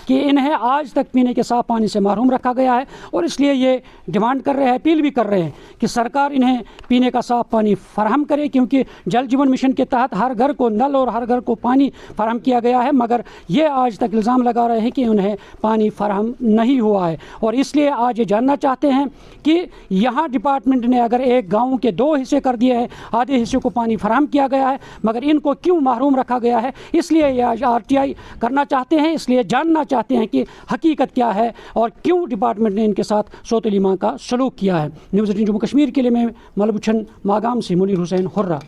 कि इन्हें आज तक पीने के साफ पानी से महरूम रखा गया है, और इसलिए ये डिमांड कर रहे हैं, अपील भी कर रहे हैं कि सरकार इन्हें पीने का साफ पानी फराहम करे, क्योंकि जल जीवन मिशन के तहत हर घर को नल और हर घर को पानी फराहम किया गया है, मगर ये आज तक इल्ज़ाम लगा रहे हैं कि उन्हें पानी फराहम नहीं हुआ है। और इसलिए आज ये जानना चाहते हैं कि यहाँ डिपार्टमेंट ने अगर एक गाँव के 2 हिस्से कर दिए हैं, आधे हिस्से को पानी फराहम किया गया है, मगर इनको क्यों महरूम रखा गया है। इसलिए ये आज RTI करना चाहते हैं, इसलिए जानना चाहते हैं कि हकीकत क्या है और क्यों डिपार्टमेंट ने इनके साथ सौतेली मां का सलूक किया है। न्यूज़ 18 जम्मू कश्मीर के लिए मैं मलबुछन मागाम से मुनीर हुसैन हुर्रा।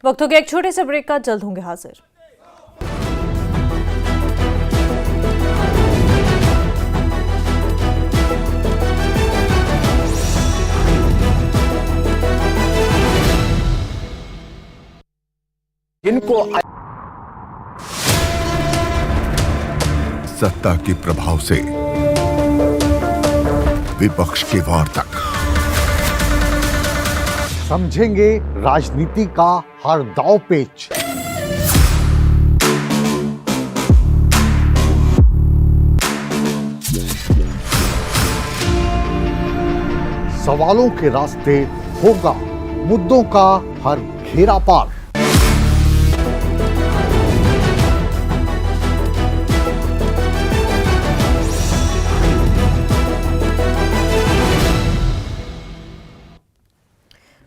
वक्त हो गया एक छोटे से ब्रेक का, जल्द होंगे हाजिर। इनको सत्ता के प्रभाव से विपक्ष के वार तक समझेंगे राजनीति का हर दांव पेच। सवालों के रास्ते होगा मुद्दों का हर घेरा पार।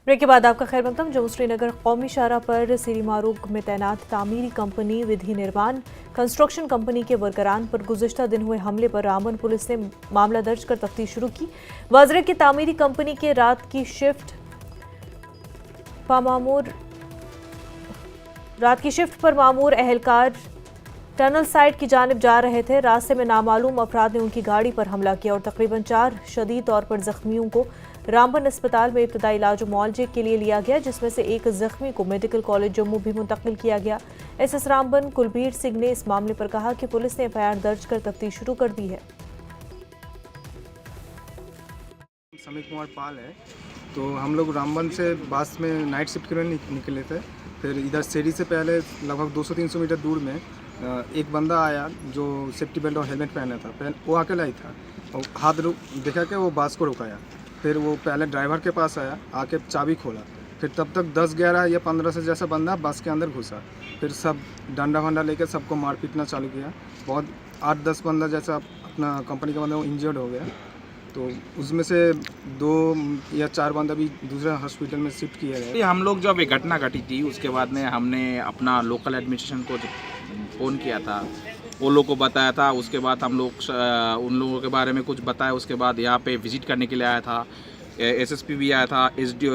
ब्रेक के बाद आपका खैर मकदम। जम्मू श्रीनगर कौमी शाहराह पर सीरी मारूग में तैनात तामीरी कंपनी विधि निर्माण कंस्ट्रक्शन कंपनी के वर्करान पर गुज़िश्ता दिन हुए हमले पर रामबन पुलिस ने मामला दर्ज कर तफ्तीश शुरू की। वाज़रे की तामीरी कंपनी के रात की शिफ्ट पर मामूर अहलकार टनल साइड की जानिब जा रहे थे। रास्ते में नामालूम अफराद ने उनकी गाड़ी पर हमला किया और तकरीबन 4 शदीद तौर पर जख्मियों को रामबन अस्पताल में इब्तदाई इलाज और मुआलजे के लिए लिया गया, जिसमें से एक जख्मी को मेडिकल कॉलेज जम्मू भी मुंतकिल किया गया। SS रामबन कुलबीर सिंह ने इस मामले पर कहा कि पुलिस ने FIR दर्ज कर तफ्तीश शुरू कर दी है। समीर कुमार पाल है, तो हम लोग रामबन से बस में नाइट शिफ्ट के लिए निकले थे। फिर इधर सेरी से पहले लगभग 200-300 मीटर दूर में एक बंदा आया जो सेफ्टी बेल्ट और हेलमेट पहना था। वो अकेला ही था और हाथ देखा के वो बस को रुकाया। फिर वो पहले ड्राइवर के पास आया, आके चाबी खोला। फिर तब तक 10-11 या 15 से जैसा बंदा बस के अंदर घुसा। फिर सब डंडा वंडा लेकर सबको मार पीटना चालू किया। बहुत 8-10 बंदा जैसा अपना कंपनी का बंदा वो इंजर्ड हो गया। तो उसमें से 2 या 4 बंदा भी दूसरे हॉस्पिटल में शिफ्ट किया गया। हम लोग जब एक घटना घटी थी उसके बाद में हमने अपना लोकल एडमिनिस्ट्रेशन को फ़ोन किया था, वो लोग को बताया था। उसके बाद हम लोग उन लोगों के बारे में कुछ बताया। उसके बाद यहाँ पे विज़िट करने के लिए आया था, SSP भी आया था, SDO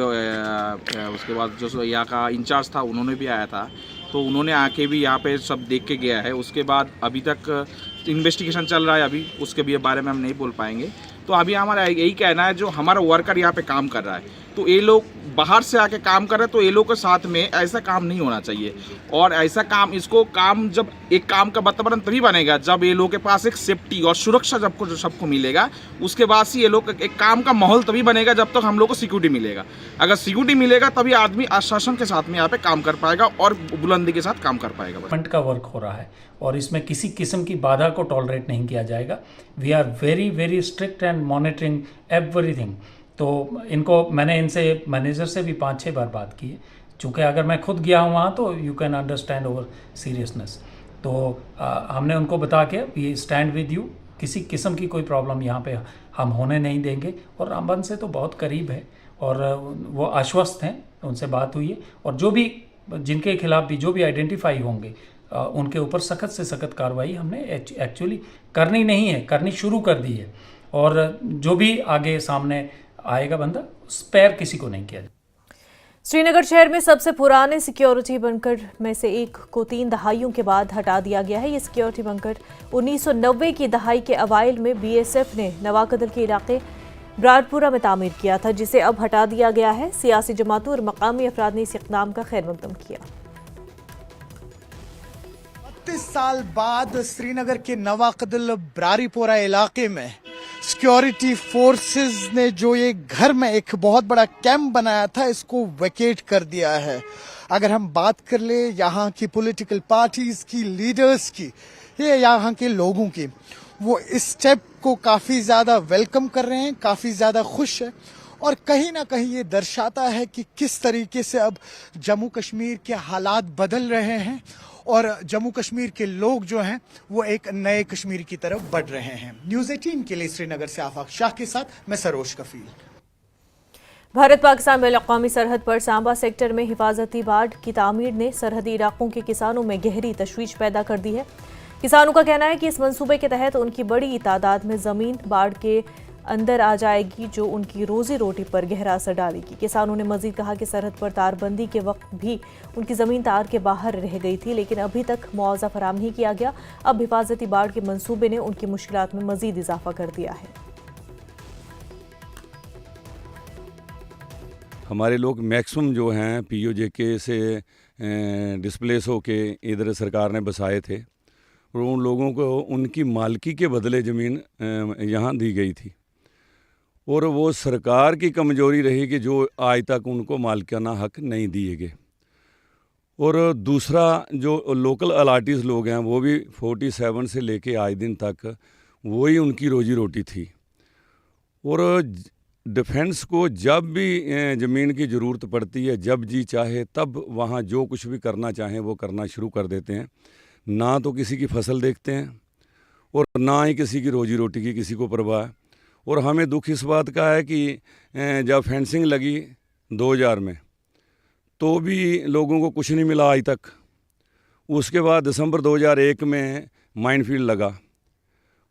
उसके बाद जो यहाँ का इंचार्ज था उन्होंने भी आया था। तो उन्होंने आके भी यहाँ पे सब देख के गया है। उसके बाद अभी तक इन्वेस्टिगेशन चल रहा है, अभी उसके भी बारे में हम नहीं बोल पाएंगे। तो अभी हमारा यही कहना है, जो हमारा वर्कर यहाँ पे काम कर रहा है, तो ये लोग बाहर से आके काम कर रहे हैं, तो ये लोग के साथ में ऐसा काम नहीं होना चाहिए। और ऐसा काम, इसको काम, जब एक काम का वातावरण तभी बनेगा जब ये लोग के पास एक सेफ्टी और सुरक्षा जब सबको मिलेगा, उसके बाद से ये लोग एक काम का माहौल तभी बनेगा जब तक हम लोग को सिक्योरिटी मिलेगा। अगर सिक्योरिटी मिलेगा तभी आदमी आश्वासन के साथ में यहाँ पे काम कर पाएगा और बुलंदी के साथ काम कर पाएगा। गवर्नमेंट का वर्क हो रहा है और इसमें किसी किस्म की बाधा को टॉलरेट नहीं किया जाएगा। We are very very strict and monitoring everything. तो इनको मैंने इनसे मैनेजर से भी 5-6 बार बात की है, चूँकि अगर मैं खुद गया हूँ वहाँ तो you can understand over seriousness. तो हमने उनको बता के वी स्टैंड विद यू, किसी किस्म की कोई प्रॉब्लम यहाँ पे हम होने नहीं देंगे। और रामबन से तो बहुत करीब है और वो आश्वस्त हैं, उनसे बात हुई है। और जो भी जिनके खिलाफ भी जो भी आइडेंटिफाई होंगे उनके ऊपर सख्त से सख्त कार्रवाई हमने एक्चुअली करनी नहीं है, करनी शुरू कर दी है। और जो भी आगे सामने आएगा बंदा, स्पेयर किसी को नहीं किया। श्रीनगर शहर में सबसे पुराने सिक्योरिटी बंकर में से एक को 3 दहाइयों के बाद हटा दिया गया है। ये सिक्योरिटी बंकर 1990 की दहाई के अवाइल में बीएसएफ ने नवाकदल के इलाके ब्राडपुरा में तामीर किया था, जिसे अब हटा दिया गया है। सियासी जमातों और मकामी अफराद ने इस इक़दाम का खैर मकदम किया। 32 साल बाद श्रीनगर के नवाकदल ब्राडपुरा इलाके में सिक्योरिटी फोर्सेस ने जो ये घर में एक बहुत बड़ा कैंप बनाया था, इसको वैकेट कर दिया है। अगर हम बात कर ले यहाँ की पॉलिटिकल पार्टीज की, लीडर्स की, ये यहाँ के लोगों की, वो इस स्टेप को काफ़ी ज़्यादा वेलकम कर रहे हैं, काफ़ी ज़्यादा खुश है। और कहीं ना कहीं ये दर्शाता है कि किस तरीके से अब जम्मू कश्मीर के हालात बदल रहे हैं और जम्मू कश्मीर के लोग जो हैं वो एक नए कश्मीर की तरफ बढ़ रहे हैं। न्यूज़ 18 के लिए श्रीनगर से आफाक शाह के साथ मैं सरोज कफील। भारत पाकिस्तान बैनुल-अक़वामी सरहद पर सांबा सेक्टर में हिफाजती बाड़ की तामीर ने सरहदी इलाकों के किसानों में गहरी तशवीश पैदा कर दी है। किसानों का कहना है कि इस मंसूबे के तहत उनकी बड़ी तादाद में ज़मीन बाढ़ के अंदर आ जाएगी, जो उनकी रोजी रोटी पर गहरा असर डालेगी। किसानों ने मजीद कहा कि सरहद पर तारबंदी के वक्त भी उनकी ज़मीन तार के बाहर रह गई थी, लेकिन अभी तक मुआवजा फराम नहीं किया गया। अब हिफाजती बाढ़ के मंसूबे ने उनकी मुश्किलात में मजीद इजाफा कर दिया है। हमारे लोग मैक्सिमम जो हैं POJK से डिस्प्लेस होके इधर सरकार ने बसाए थे और उन लोगों को उनकी मालकी के बदले ज़मीन यहाँ दी गई थी और वो सरकार की कमजोरी रही कि जो आज तक उनको मालिकाना हक नहीं दिए गए। और दूसरा जो लोकल अलाटीज़ लोग हैं वो भी 47 से लेके आज दिन तक वही उनकी रोजी रोटी थी। और डिफेंस को जब भी ज़मीन की ज़रूरत पड़ती है, जब जी चाहे तब वहाँ जो कुछ भी करना चाहें वो करना शुरू कर देते हैं। ना तो किसी की फसल देखते हैं और ना ही किसी की रोजी रोटी की किसी को परवाह है। और हमें दुख इस बात का है कि जब फेंसिंग लगी 2000 में तो भी लोगों को कुछ नहीं मिला आज तक। उसके बाद दिसंबर 2001 में माइनफील्ड लगा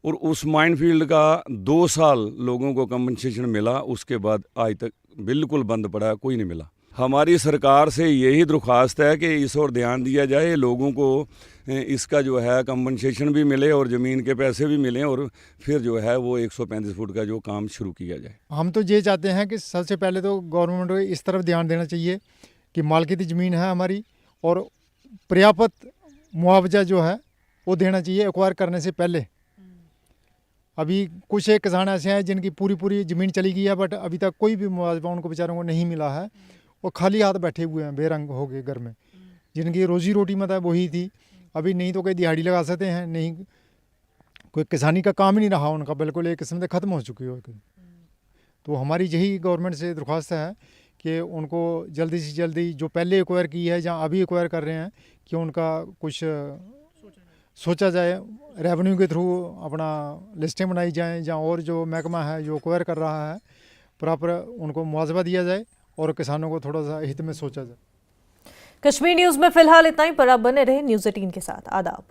और उस माइनफील्ड का 2 साल लोगों को कंपनसेशन मिला, उसके बाद आज तक बिल्कुल बंद पड़ा, कोई नहीं मिला। हमारी सरकार से यही दरख्वास्त है कि इस ओर ध्यान दिया जाए, लोगों को इसका जो है कंपनसेशन भी मिले और ज़मीन के पैसे भी मिलें और फिर जो है वो 135 फुट का जो काम शुरू किया जाए। हम तो ये चाहते हैं कि सबसे पहले तो गवर्नमेंट को इस तरफ ध्यान देना चाहिए कि मालकियती ज़मीन है हमारी और पर्याप्त मुआवजा जो है वो देना चाहिए एक्वायर करने से पहले। अभी कुछ एक किसान ऐसे हैं जिनकी पूरी ज़मीन चली गई है, बट अभी तक कोई भी मुआवजा उनको बेचारों को नहीं मिला है। वो खाली हाथ बैठे हुए हैं, बेरंग हो गए घर में, जिनकी रोजी रोटी मतलब वही थी। अभी नहीं तो कोई दिहाड़ी लगा सकते हैं, नहीं कोई किसानी का काम ही नहीं रहा उनका, बिल्कुल एक किस्म से ख़त्म हो चुकी हो। तो हमारी यही गवर्नमेंट से दरख्वास्त है कि उनको जल्दी से जल्दी जो पहले एक्वायर की है या अभी एक्वायर कर रहे हैं कि उनका कुछ सोचा जाए, रेवेन्यू के थ्रू अपना लिस्टें बनाई जाएँ, या और जो महकमा है जो एक्वायर कर रहा है प्रॉपर उनको मुआवजा दिया जाए और किसानों को थोड़ा सा हित में सोचा जाए। कश्मीर न्यूज़ में फिलहाल इतना ही, पर आप बने रहे न्यूज़ 18 के साथ। आदाब।